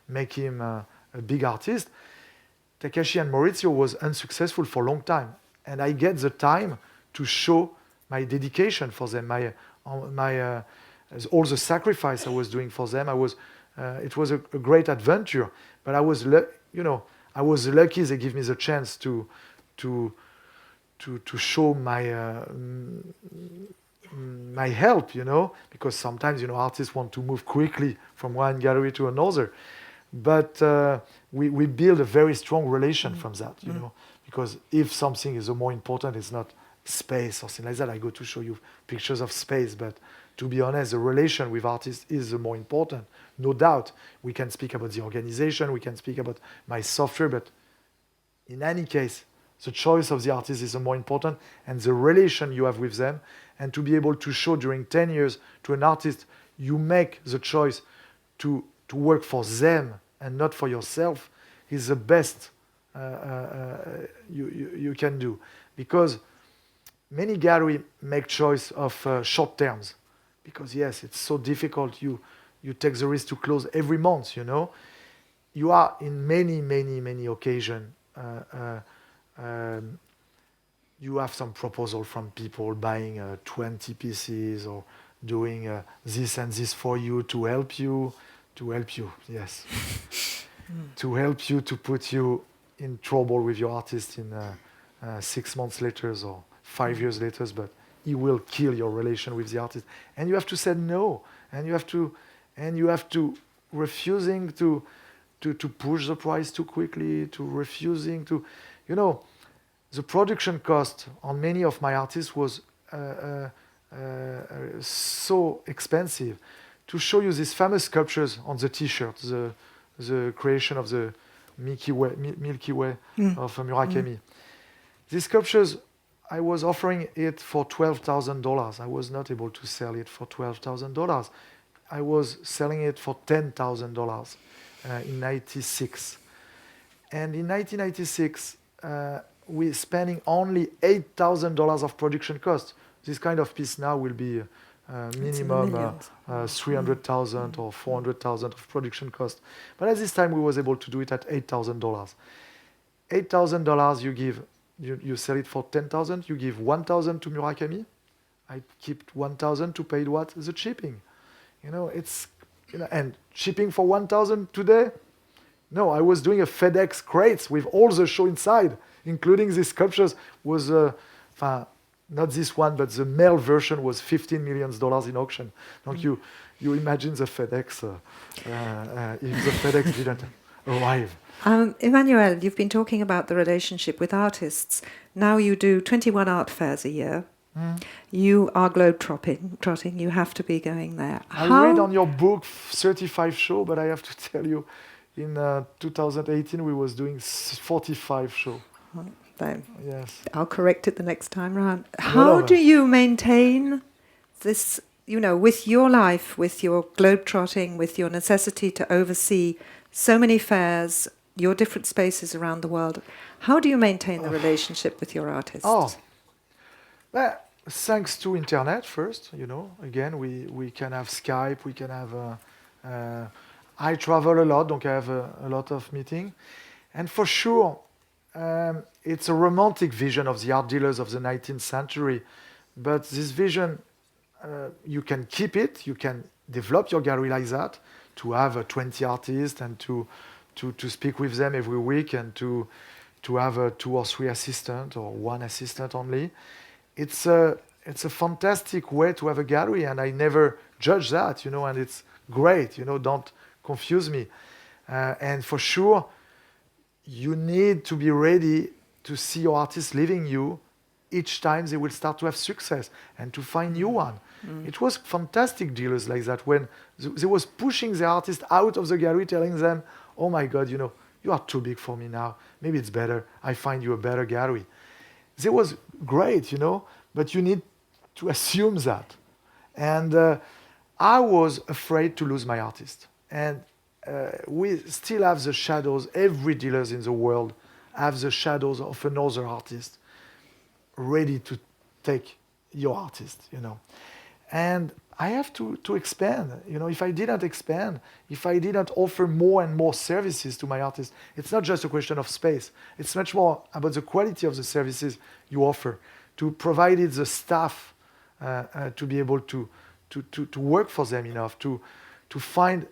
make him a big artist, Takashi and Maurizio was unsuccessful for a long time. And I get the time to show my dedication for them, all the sacrifice I was doing for them. It was a great adventure, but I was lucky they give me the chance to show my help, because sometimes artists want to move quickly from one gallery to another, but we build a very strong relation from that, because if something is more important, it's not space or something like that. I go to show you pictures of space, but to be honest, the relation with artists is the more important. No doubt, we can speak about the organization, we can speak about my software, but in any case, the choice of the artist is the more important, and the relation you have with them, and to be able to show during 10 years to an artist, you make the choice to work for them and not for yourself, is the best you can do. Because many galleries make choice of short terms, because yes, it's so difficult. You take the risk to close every month, you know. You are in many occasions. You have some proposal from people buying 20 pieces or doing this and this for you to help you, yes, to help you, to put you in trouble with your artist in 6 months later or 5 years later, but he will kill your relation with the artist. And you have to say no, and you have to refusing to push the price too quickly, to refusing to, you know, the production cost on many of my artists was so expensive. To show you these famous sculptures on the T-shirt, the creation of the Milky Way of Murakami. These sculptures, I was offering it for $12,000. I was not able to sell it for $12,000. I was selling it for $10,000 in '96. And in 1996, we're spending only $8,000 of production costs. This kind of piece now will be minimum 300,000 or 400,000 of production cost. But at this time, we was able to do it at $8,000. $8,000 you sell it for 10,000. You give 1,000 to Murakami. I keep 1,000 to pay what? The shipping. You know, it's, you know, and shipping for 1,000 today. No, I was doing a FedEx crates with all the show inside, including these sculptures. Was not this one, but the male version was $15 million in auction. Donc you imagine the FedEx if the FedEx didn't arrive. Emmanuel, you've been talking about the relationship with artists. Now you do 21 art fairs a year. You are globe-trotting. You have to be going there. I read on your book 35 shows, but I have to tell you, in 2018 we was doing 45 shows. Then yes, I'll correct it the next time round. How do you maintain this, you know, with your life, with your globe-trotting, with your necessity to oversee so many fairs, your different spaces around the world? How do you maintain the relationship with your artists? Well, thanks to internet first, you know. Again, we can have Skype, we can have... I travel a lot, donc I have a lot of meetings. And for sure, it's a romantic vision of the art dealers of the 19th century. But this vision, you can keep it, you can develop your gallery like that, to have 20 artists and to speak with them every week and to have 2 or 3 assistants or 1 assistant only. It's a fantastic way to have a gallery, and I never judge that, you know, and it's great, you know, don't confuse me. And for sure, you need to be ready to see your artists leaving you each time they will start to have success and to find new one. It was fantastic dealers like that when they was pushing the artist out of the gallery, telling them, oh my God, you know, you are too big for me now. Maybe it's better. I find you a better gallery. It was great, you know, but you need to assume that. And I was afraid to lose my artist. And we still have the shadows. Every dealers in the world have the shadows of another artist ready to take your artist, you know. And I have to expand. You know, if I didn't expand, if I didn't offer more and more services to my artists, it's not just a question of space. It's much more about the quality of the services you offer, to provide the staff to be able to work for them enough, to find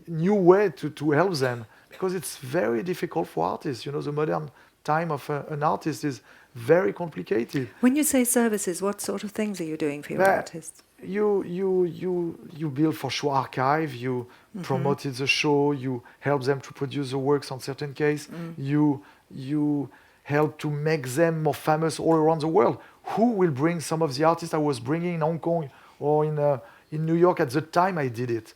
new way to help them, because it's very difficult for artists. You know, the modern time of an artist is very complicated. When you say services, what sort of things are you doing for your artists? You build for show archive, you promoted the show, you help them to produce the works on certain case, you help to make them more famous all around the world. who will bring some of the artists I was bringing in Hong Kong or in New York at the time I did it.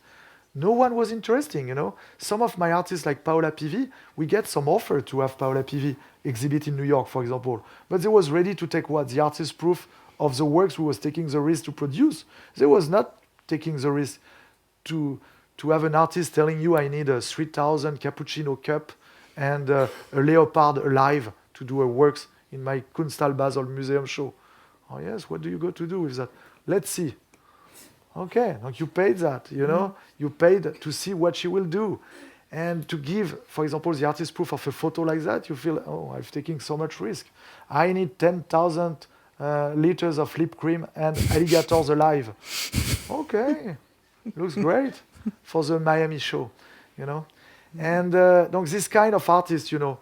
No one was interesting, you know. Some of my artists like Paola Pivi, we get some offer to have Paola Pivi exhibit in New York, for example. But they was ready to take what? The artist proof of the works we was taking the risk to produce. They was not taking the risk to have an artist telling you I need a 3,000 cappuccino cup and a leopard alive to do a works in my Kunsthal Basel Museum show. Oh yes, what do you go to do with that? Let's see. Okay, you paid that, you know? You paid to see what she will do. And to give, for example, the artist proof of a photo like that, you feel, oh, I'm taking so much risk. I need 10,000 liters of lip cream and alligators alive. Okay, looks great for the Miami show, you know? And donc this kind of artist, you know,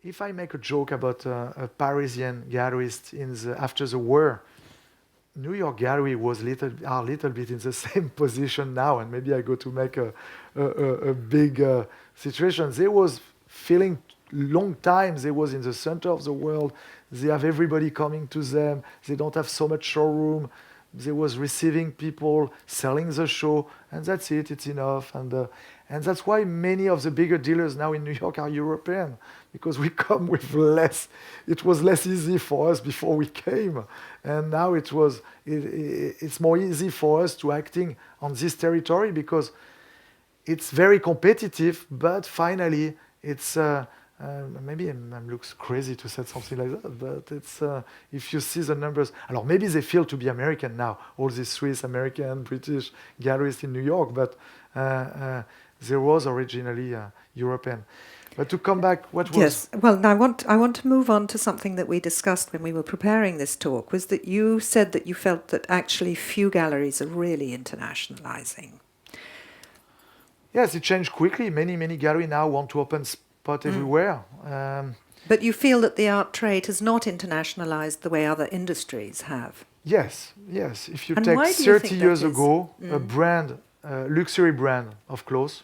if I make a joke about a Parisian gallerist after the war, New York Gallery was a little bit in the same position now, and maybe I go to make a big situation. They was feeling long time, they was in the center of the world, they have everybody coming to them, they don't have so much showroom, they was receiving people, selling the show, and that's it, it's enough. And that's why many of the bigger dealers now in New York are European, because we come with less. It was less easy for us before we came, and now it's more easy for us to acting on this territory because it's very competitive. But finally, it's maybe it looks crazy to say something like that, but it's if you see the numbers. Alors maybe they feel to be American now, all these Swiss, American, British galleries in New York, but there was originally European. But to come back, what was... Yes, well, I want to move on to something that we discussed when we were preparing this talk, was that you said that you felt that actually few galleries are really internationalizing. Yes, it changed quickly. Many galleries now want to open spot everywhere. But you feel that the art trade has not internationalized the way other industries have? Yes. If you And take why do you 30 think years that is? ago, a brand, luxury brand of clothes,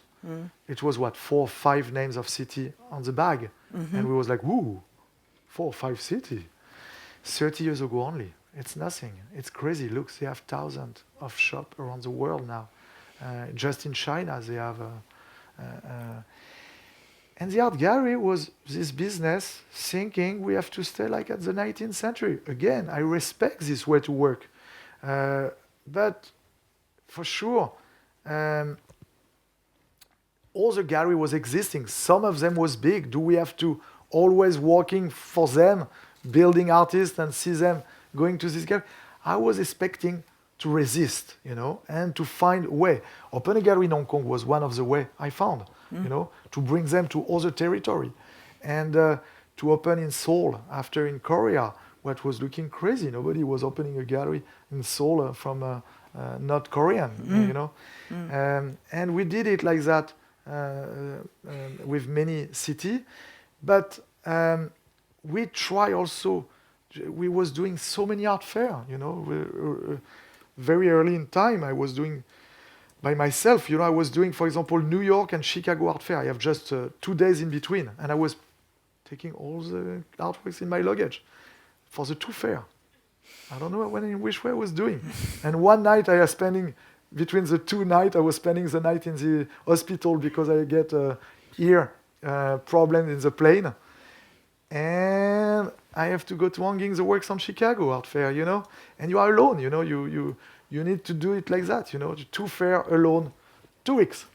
it was 4 or 5 names of city on the bag. And we was like, woo, 4 or 5 city. 30 years ago only. It's nothing. It's crazy. Look, they have thousands of shops around the world now. Just in China, they have... and the art gallery was this business thinking we have to stay like at the 19th century. Again, I respect this way to work. But for sure, all the gallery was existing. Some of them was big. Do we have to always working for them, building artists and see them going to this gallery? I was expecting to resist, you know, and to find a way. Open a gallery in Hong Kong was one of the way I found, you know, to bring them to other territory. And to open in Seoul, after in Korea, what was looking crazy. Nobody was opening a gallery in Seoul from not Korean, you know. And we did it like that with many cities. But we try also, we was doing so many art fair, you know. Very early in time, I was doing by myself. You know, I was doing, for example, New York and Chicago art fair. I have just 2 days in between, and I was taking all the artworks in my luggage for the 2 fair. I don't know in which way I was doing. And one night I was spending, between the 2 nights, I was spending the night in the hospital because I get ear problem in the plane. And I have to go to hanging the works on Chicago art fair, you know. And you are alone, you know. You need to do it like that, you know. 2 fair alone, 2 weeks.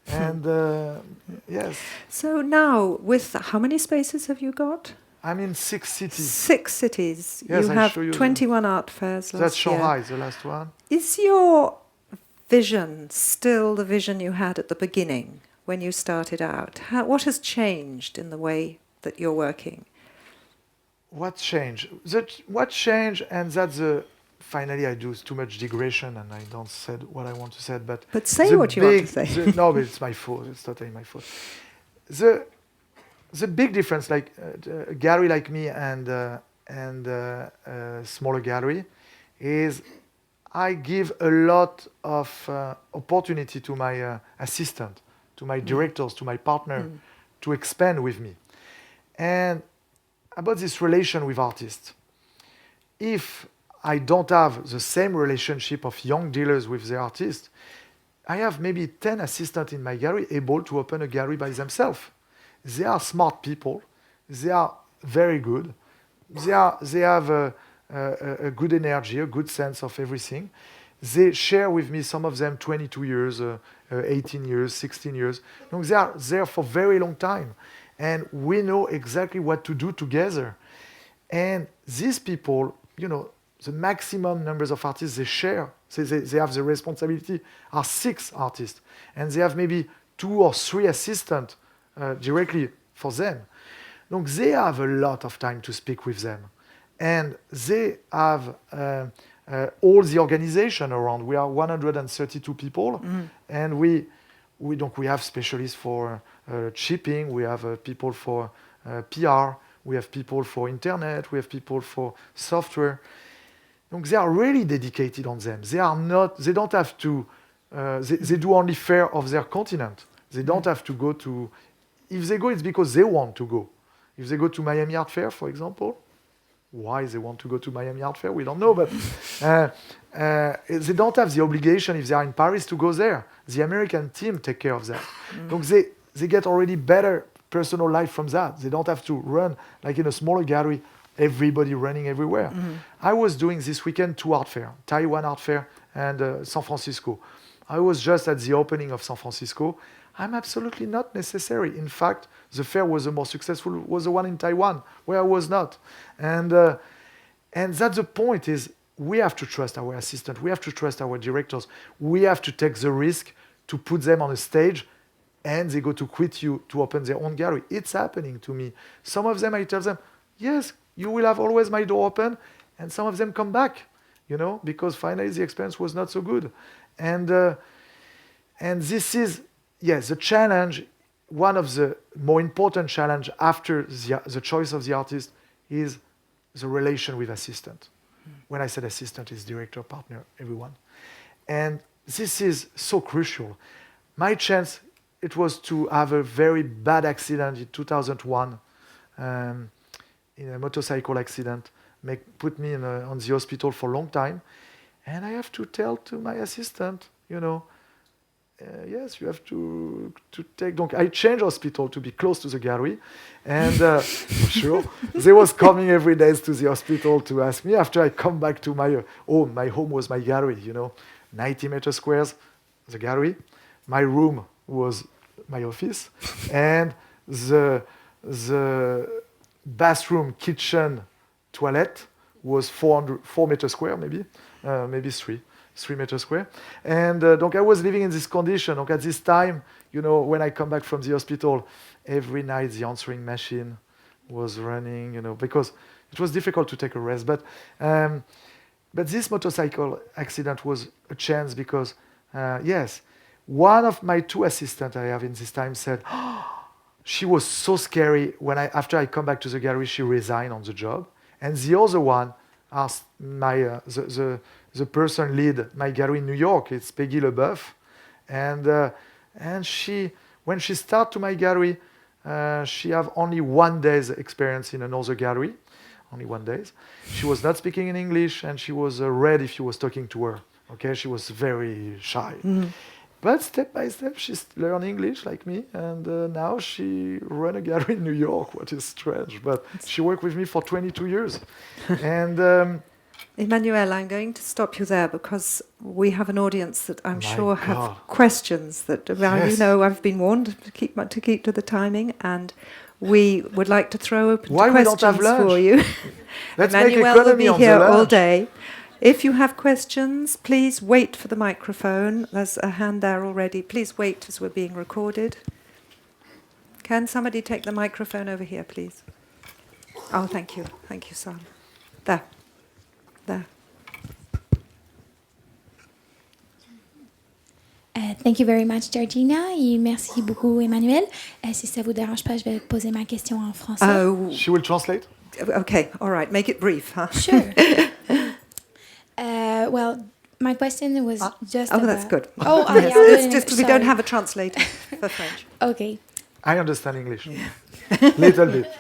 And yes. So now, with how many spaces have you got? I'm in 6 cities. 6 cities. Yes, you I have show you 21 art fairs last year. That's Shanghai, the last one. Is your vision still the vision you had at the beginning when you started out? What has changed in the way that you're working? What changed? What changed, and that's finally I do too much digression and I don't say what I want to say. But say what you want to say. No, but it's my fault. It's totally my fault. The big difference, like a gallery like me and a smaller gallery, is I give a lot of opportunity to my assistant, to my directors, to my partner, to expand with me. And about this relation with artists. If I don't have the same relationship of young dealers with the artists, I have maybe 10 assistants in my gallery able to open a gallery by themselves. They are smart people. They are very good. They have a good energy, a good sense of everything. They share with me, some of them 22 years, 18 years, 16 years. No, they are there for a very long time. And we know exactly what to do together. And these people, you know, the maximum numbers of artists they share, they have the responsibility, are 6 artists. And they have maybe 2 or 3 assistants directly for them. Donc they have a lot of time to speak with them. And they have all the organization around. We are 132 people, and we have specialists for shipping, we have people for PR, we have people for internet, we have people for software. Donc they are really dedicated on them. They don't have to, they do only fair of their continent. They don't have to go to, if they go, it's because they want to go. If they go to Miami Art Fair, for example, why they want to go to Miami Art Fair, we don't know, but they don't have the obligation, if they are in Paris, to go there. The American team take care of that. Donc they get already better personal life from that. They don't have to run, like in a smaller gallery, everybody running everywhere. I was doing this weekend 2 art fairs, Taiwan Art Fair and San Francisco. I was just at the opening of San Francisco. I'm absolutely not necessary. In fact, the fair was the most successful, was the one in Taiwan, where I was not. And that's the point, is we have to trust our assistant, we have to trust our directors, we have to take the risk to put them on a stage and they go to quit you to open their own gallery. It's happening to me. Some of them, I tell them, yes, you will have always my door open, and some of them come back, you know, because finally the experience was not so good. And this is, yes, the challenge, one of the more important challenge after the choice of the artist is the relation with assistant. When I said assistant, is director, partner, everyone. And this is so crucial. My chance, it was to have a very bad accident in 2001, in a motorcycle accident, put me on the hospital for a long time. And I have to tell to my assistant, you know, yes, you have to take. Donc I changed hospital to be close to the gallery, and sure, they was coming every day to the hospital to ask me. After I come back to my home, my home was my gallery. You know, 90 meters squares, the gallery. My room was my office, and the bathroom, kitchen, toilet was 4 meters square, maybe 3 meters square. And donc I was living in this condition. Donc at this time, you know, when I come back from the hospital, every night the answering machine was running, you know, because it was difficult to take a rest. But this motorcycle accident was a chance because, yes, one of my 2 assistants I have in this time said, she was so scary when after I come back to the gallery, she resigned on the job. And the other one asked my the person lead my gallery in New York. It's Peggy Leboeuf, and she, when she started to my gallery, she have only 1 day's experience in another gallery, only 1 day. She was not speaking in English, and she was red if you was talking to her. Okay, she was very shy. But step by step, she learned English like me, and now she run a gallery in New York, what is strange. But she worked with me for 22 years. And Emmanuel, I'm going to stop you there because we have an audience that I'm sure have questions that, well, yes. You know, I've been warned to keep to the timing, and we would like to throw open to questions for you. Emmanuel will be here all day. If you have questions, please wait for the microphone. There's a hand there already. Please wait as we're being recorded. Can somebody take the microphone over here, please? Oh, thank you. Thank you, Sam. There. Thank you very much, Georgina, et merci beaucoup, Emmanuel. Si ça vous dérange pas, je vais poser ma question en français. She will translate? Okay, all right. Make it brief, huh? Sure. Well, my question was just about... that's good. Yes. It's just because we don't have a translator for French. Okay. I understand English. Little bit.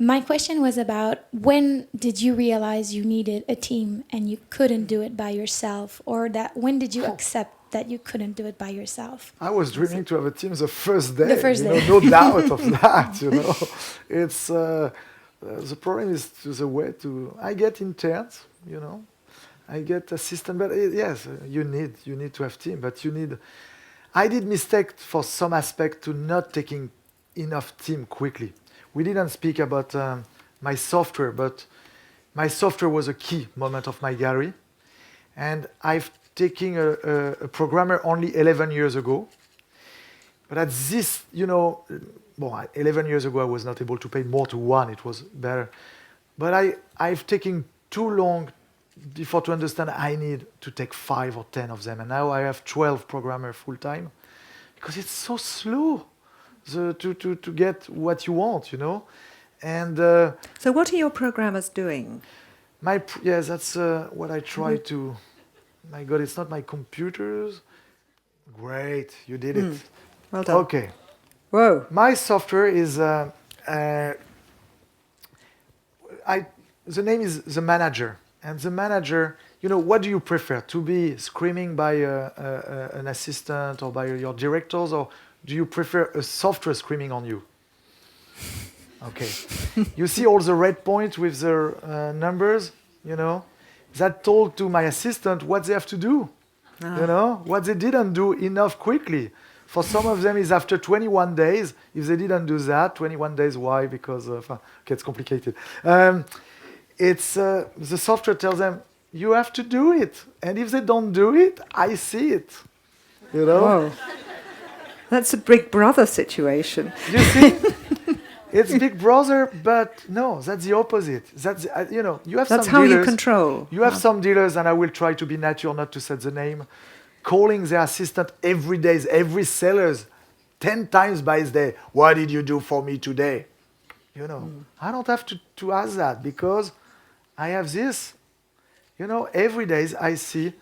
My question was about when did you realize you needed a team and you couldn't do it by yourself, or that when did you accept that you couldn't do it by yourself? I was dreaming to have a team the first day. The first day. No doubt of that. It's the problem is the way to. I get interns. I get assistant, but yes, you need to have team, but you need. I did mistake for some aspect to not taking enough team quickly. We didn't speak about my software, but my software was a key moment of my gallery, and I've taken a programmer only 11 years ago. But at this, 11 years ago I was not able to pay more to one. It was better, but I've taken too long before to understand I need to take 5 or 10 of them, and now I have 12 programmers full time, because it's so slow to get what you want, And so, what are your programmers doing? That's what I try to. My God, it's not my computers. Great, you did it. Well done. Okay. Whoa. My software is. The name is the manager. And the manager, what do you prefer? To be screaming by an assistant or by your directors, or do you prefer a software screaming on you? Okay. You see all the red points with the numbers, that told to my assistant what they have to do, what they didn't do enough quickly. For some of them is after 21 days. If they didn't do that, 21 days, why? Because it's complicated. It's the software tells them you have to do it, and if they don't do it, I see it. Whoa. That's a Big Brother situation. You see, it's Big Brother, but no, that's the opposite. That's you have that's some how dealers, you control. You have some dealers, and I will try to be natural, not to say the name, calling their assistant every day, every sellers, 10 times by the day. What did you do for me today? I don't have to ask that, because I have this. Every day I see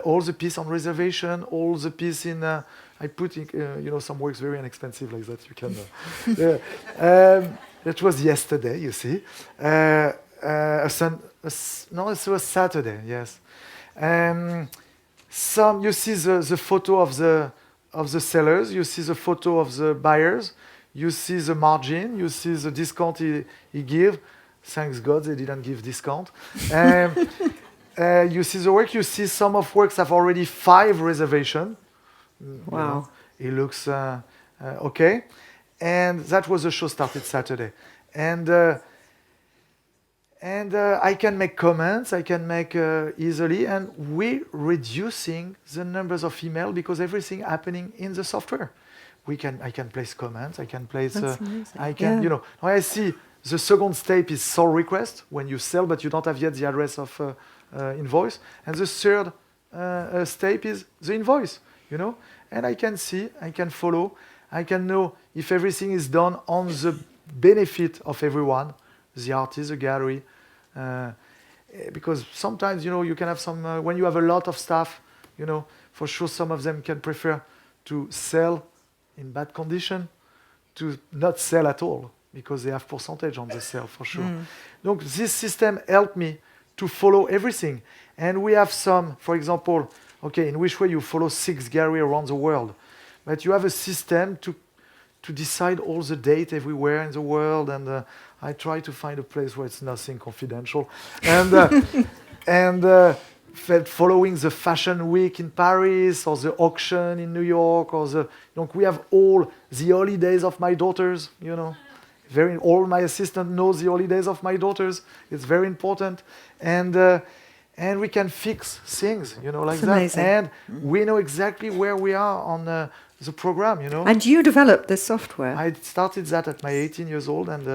all the piece on reservation, all the piece in. I put in, some works very inexpensive like that. You can. It was yesterday, you see. It was Saturday. Yes. You see the photo of the sellers. You see the photo of the buyers. You see the margin. You see the discount he give. Thanks God they didn't give discount. You see the work. You see some of works have already 5 reservations. Wow. It looks okay. And that was the show started Saturday. And I can make comments. I can make easily. And we're reducing the numbers of email because everything happening in the software. I can place comments. I can place. Now I see. The second step is sole request, when you sell but you don't have yet the address of invoice. And the third step is the invoice, And I can see, I can follow, I can know if everything is done on the benefit of everyone, the artist, the gallery. Because sometimes, you can have some, when you have a lot of staff, for sure some of them can prefer to sell in bad condition to not sell at all, because they have percentage on the sale, for sure. So this system helped me to follow everything. And we have some, for example, in which way you follow 6 galleries around the world. But you have a system to decide all the date everywhere in the world. And I try to find a place where it's nothing confidential. And following the fashion week in Paris, or the auction in New York, or we have all the holidays of my daughters, all my assistants know the holidays of my daughters. It's very important. And we can fix things, like it's that. Amazing. And we know exactly where we are on the program, And you developed this software. I started that at my 18 years old, and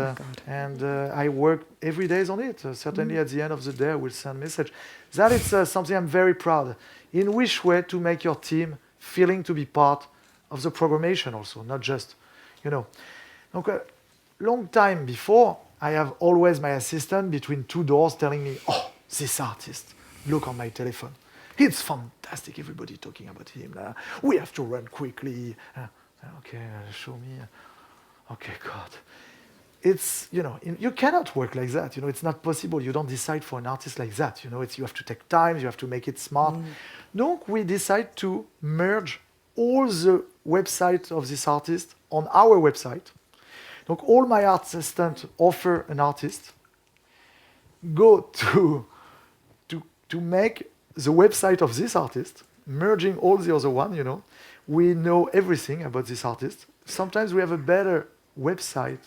I work every day on it. Certainly at the end of the day, I will send message. That is something I'm very proud. In which way to make your team feeling to be part of the programmation also, not just, long time before, I have always my assistant between 2 doors telling me, this artist, look on my telephone. It's fantastic, everybody talking about him. We have to run quickly. Okay, show me. Okay, God. it's, you cannot work like that. It's not possible. You don't decide for an artist like that. You have to take time. You have to make it smart. Donc, we decide to merge all the websites of this artist on our website. Donc, all my art assistants offer an artist, go to make the website of this artist, merging all the other one, We know everything about this artist. Sometimes we have a better website.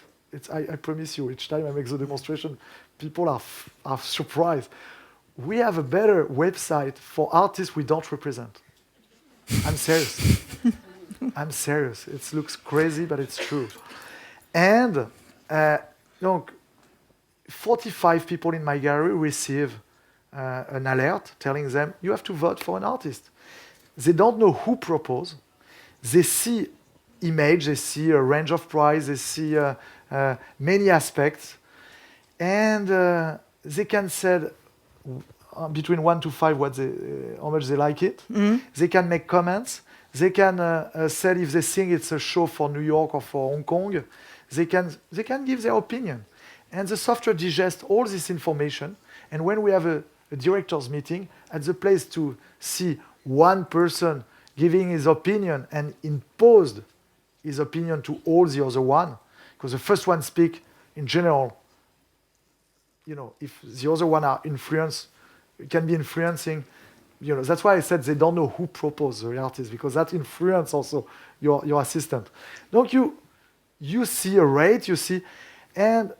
I promise you, each time I make the demonstration, people are surprised. We have a better website for artists we don't represent. I'm serious. I'm serious. It looks crazy, but it's true. And donc, 45 people in my gallery receive an alert telling them, you have to vote for an artist. They don't know who propose. They see image, they see a range of price, they see many aspects. And they can say between 1 to 5 how much they like it. They can make comments. They can say if they think it's a show for New York or for Hong Kong. They can give their opinion. And the software digests all this information. And when we have a director's meeting, at the place to see one person giving his opinion and imposed his opinion to all the other one, because the first one speak in general, if the other one are influenced, it can be influencing, that's why I said they don't know who proposed the artist, because that influence also your assistant. Donc you see a rate, and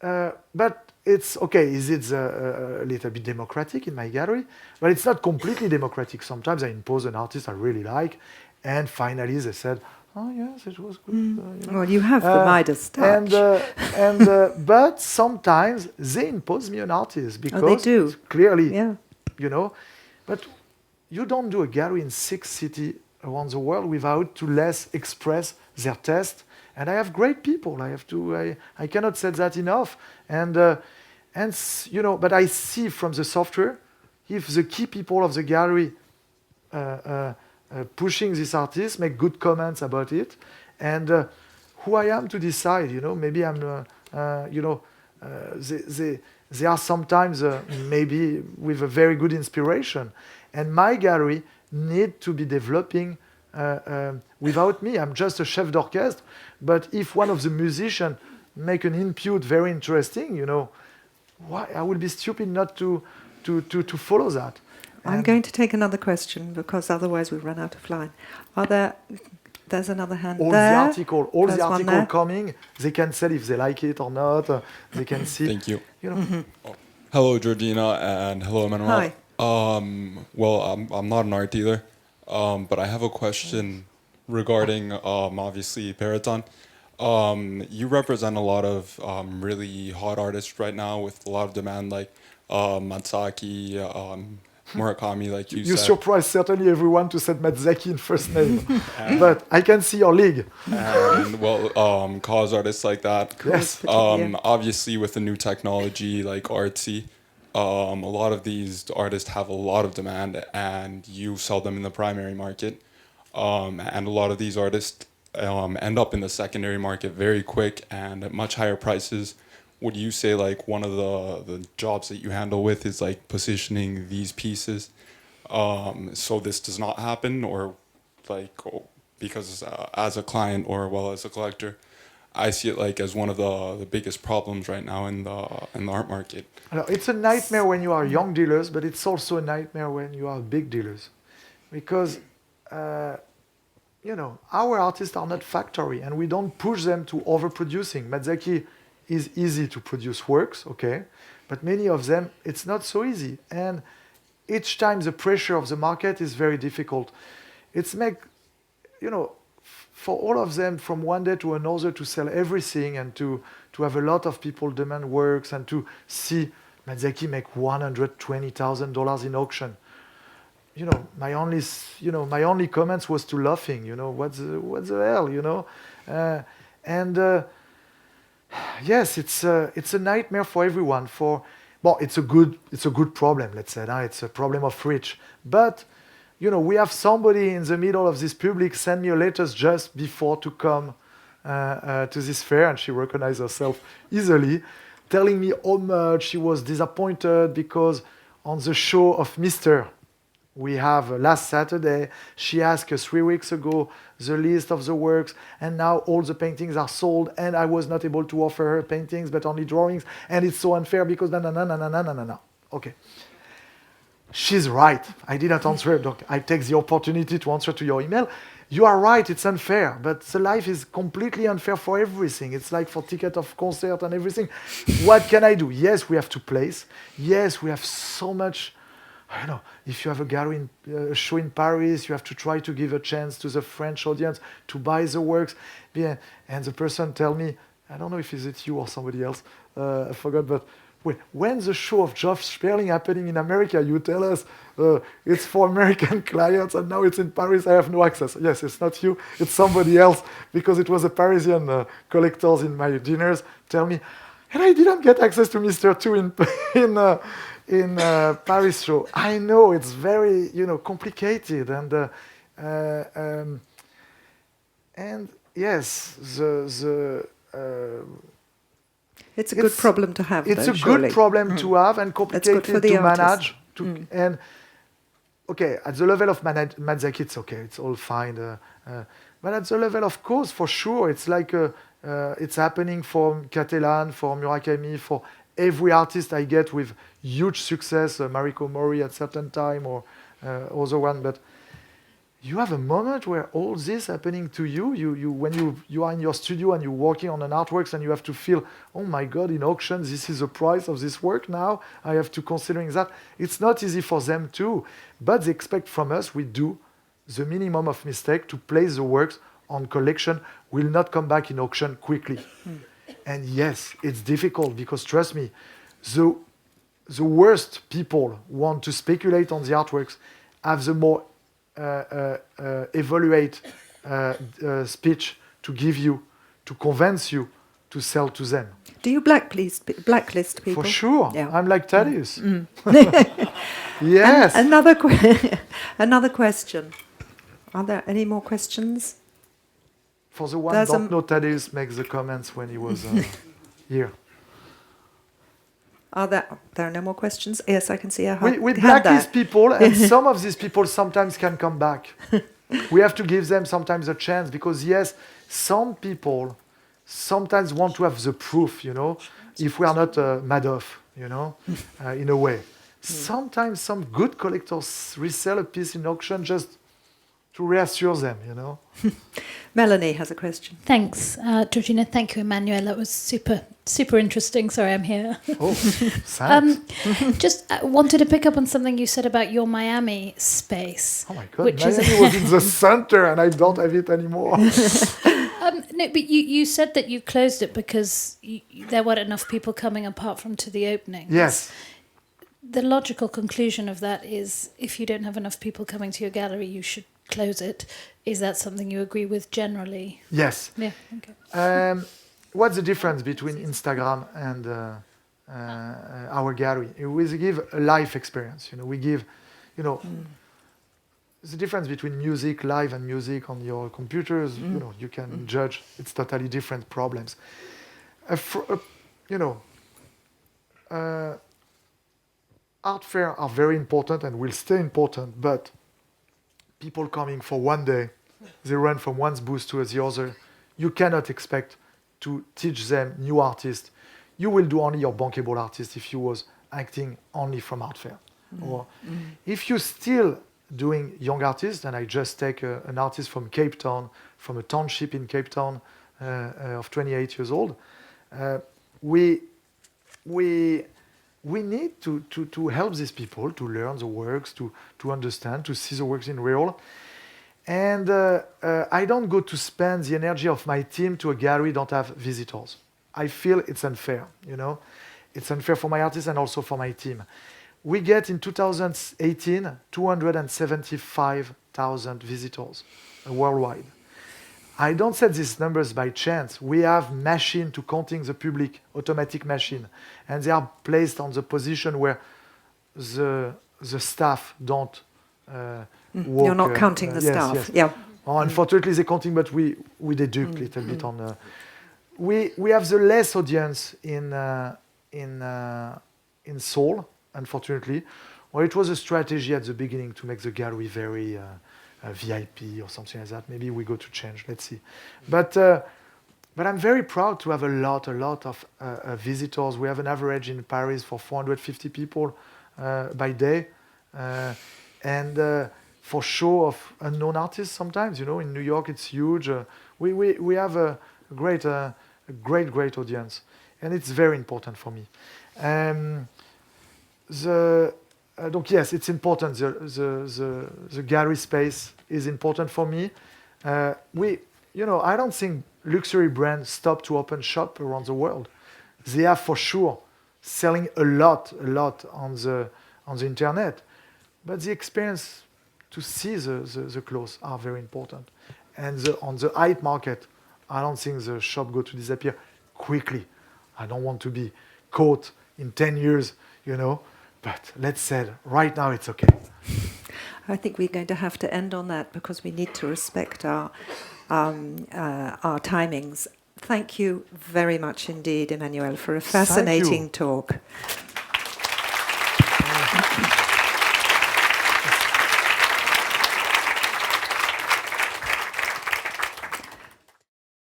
but it's okay. Is it a little bit democratic in my gallery? But it's not completely democratic. Sometimes I impose an artist I really like, and finally they said, "Oh yes, it was good." Well, you have the Midas touch. But sometimes they impose me an artist because they do. Clearly, yeah. But you don't do a gallery in 6 cities around the world without to less express their taste. And I have great people. I cannot say that enough. But I see from the software, if the key people of the gallery pushing this artist, make good comments about it, and who I am to decide, maybe I'm, they are sometimes maybe with a very good inspiration. And my gallery need to be developing without me. I'm just a chef d'orchestre. But if one of the musicians make an input very interesting, why I would be stupid not to follow that. I'm going to take another question because otherwise we run out of line. There's another hand all there. All the article coming, they can say if they like it or not. They can see. Thank you. Hello, Georgina, and hello, Emmanuel. Hi. Well, I'm not an art dealer, but I have a question regarding obviously Perrotin. You represent a lot of really hot artists right now with a lot of demand, like Matsaki, Murakami, like you said. You surprised certainly everyone to say Matsaki in first name, but I can see your league. And cause artists like that. Yes. Obviously, with the new technology like artsy, a lot of these artists have a lot of demand, and you sell them in the primary market. And a lot of these artists end up in the secondary market very quick and at much higher prices. Would you say like one of the jobs that you handle with is like positioning these pieces so this does not happen, or like because as a client or as a collector, I see it like as one of the biggest problems right now in the art market. It's a nightmare when you are young dealers, but it's also a nightmare when you are big dealers, because our artists are not factory, and we don't push them to overproducing. Matsaki is easy to produce works, okay, but many of them it's not so easy, and each time the pressure of the market is very difficult. It's for all of them from one day to another to sell everything and to have a lot of people demand works and to see Matsaki make $120,000 in auction. My only comments was to laughing. What the hell. Yes, it's a nightmare for everyone. It's a good problem. Let's say it's a problem of rich. But we have somebody in the middle of this public send me a letter just before to come to this fair, and she recognized herself easily, telling me how much she was disappointed because on the show of Mr. we have last Saturday, she asked us 3 weeks ago the list of the works, and now all the paintings are sold, and I was not able to offer her paintings, but only drawings, and it's so unfair because na. Okay. She's right. I didn't answer it. I take the opportunity to answer to your email. You are right, it's unfair, but the life is completely unfair for everything. It's like for ticket of concert and everything. What can I do? Yes, we have to place. Yes, we have so much. I don't know, if you have a gallery, a show in Paris, you have to try to give a chance to the French audience to buy the works. Yeah. And the person tell me, I don't know if it's you or somebody else, I forgot, but when the show of Geoff Sperling happening in America, you tell us it's for American clients, and now it's in Paris, I have no access. Yes, it's not you, it's somebody else, because it was a Parisian collectors in my dinners tell me, and I didn't get access to Mr. 2 in Paris show. I know it's very, complicated, and yes, it's a good problem to have. It's though, a surely. good problem to have and complicated to manage. And okay, at the level of Matzaki, it's okay, it's all fine. But at the level of course, for sure, it's like it's happening for Catalan, for Murakami, for every artist I get with huge success, Mariko Mori at certain time or other one. But you have a moment where all this happening to you, when you are in your studio and you're working on an artworks and you have to feel, oh my God, in auction, this is the price of this work now. I have to considering that. It's not easy for them too, but they expect from us, we do the minimum of mistake to place the works on collection, will not come back in auction quickly. And yes, it's difficult because trust me, the worst people want to speculate on the artworks, have the more evaluate speech to give you, to convince you to sell to them. Do you blacklist people? For sure. Yeah. I'm like Thaddeus. Yes. Another question. Are there any more questions? For the one don't know, Thaddeus makes the comments when he was here. Are there are no more questions? Yes, I can see a hand. We blacklist people, and some of these people sometimes can come back. We have to give them sometimes a chance because, yes, some people sometimes want to have the proof, if we are not Madoff, in a way. Sometimes some good collectors resell a piece in auction just to reassure them, Melanie has a question. Thanks, Georgina. Thank you, Emmanuel. That was super interesting. Sorry, I'm here. Oh, thanks. Just wanted to pick up on something you said about your Miami space. Oh my God, Miami was in the center and I don't have it anymore. No, but you said that you closed it because there weren't enough people coming apart from to the openings. Yes. The logical conclusion of that is if you don't have enough people coming to your gallery, you should close it. Is that something you agree with generally? Yes. Yeah. Okay. What's the difference between Instagram and our gallery? We give a live experience. We give, the difference between music live and music on your computers. You can judge. It's totally different problems. Art fairs are very important and will stay important, but people coming for one day, they run from one booth to the other. You cannot expect to teach them new artists. You will do only your bankable artist if you was acting only from art fair. Or if you still doing young artists, and I just take an artist from Cape Town, from a township in Cape Town of 28 years old, we need to help these people to learn the works, to understand, to see the works in real. And I don't go to spend the energy of my team to a gallery don't have visitors. I feel it's unfair, It's unfair for my artists and also for my team. We get in 2018 275,000 visitors worldwide. I don't set these numbers by chance. We have machine to counting the public, automatic machine, and they are placed on the position where the staff don't walk. You're not counting the staff. Yes. Yeah. Unfortunately, they continue, but we deduct a little bit on the. We have the less audience in Seoul, unfortunately. Well, it was a strategy at the beginning to make the gallery very VIP or something like that. Maybe we go to change. Let's see. But I'm very proud to have a lot of visitors. We have an average in Paris for 450 people by day, and for show of unknown artists. Sometimes, in New York it's huge. We have a great audience, and it's very important for me. Yes, it's important. The gallery space is important for me. I don't think luxury brands stop to open shop around the world. They are for sure selling a lot on the internet, but the experience to see the clothes are very important. And on the high market, I don't think the shop go to disappear quickly. I don't want to be caught in 10 years, But let's say right now it's okay. I think we're going to have to end on that because we need to respect our timings. Thank you very much indeed, Emmanuel, for a fascinating talk.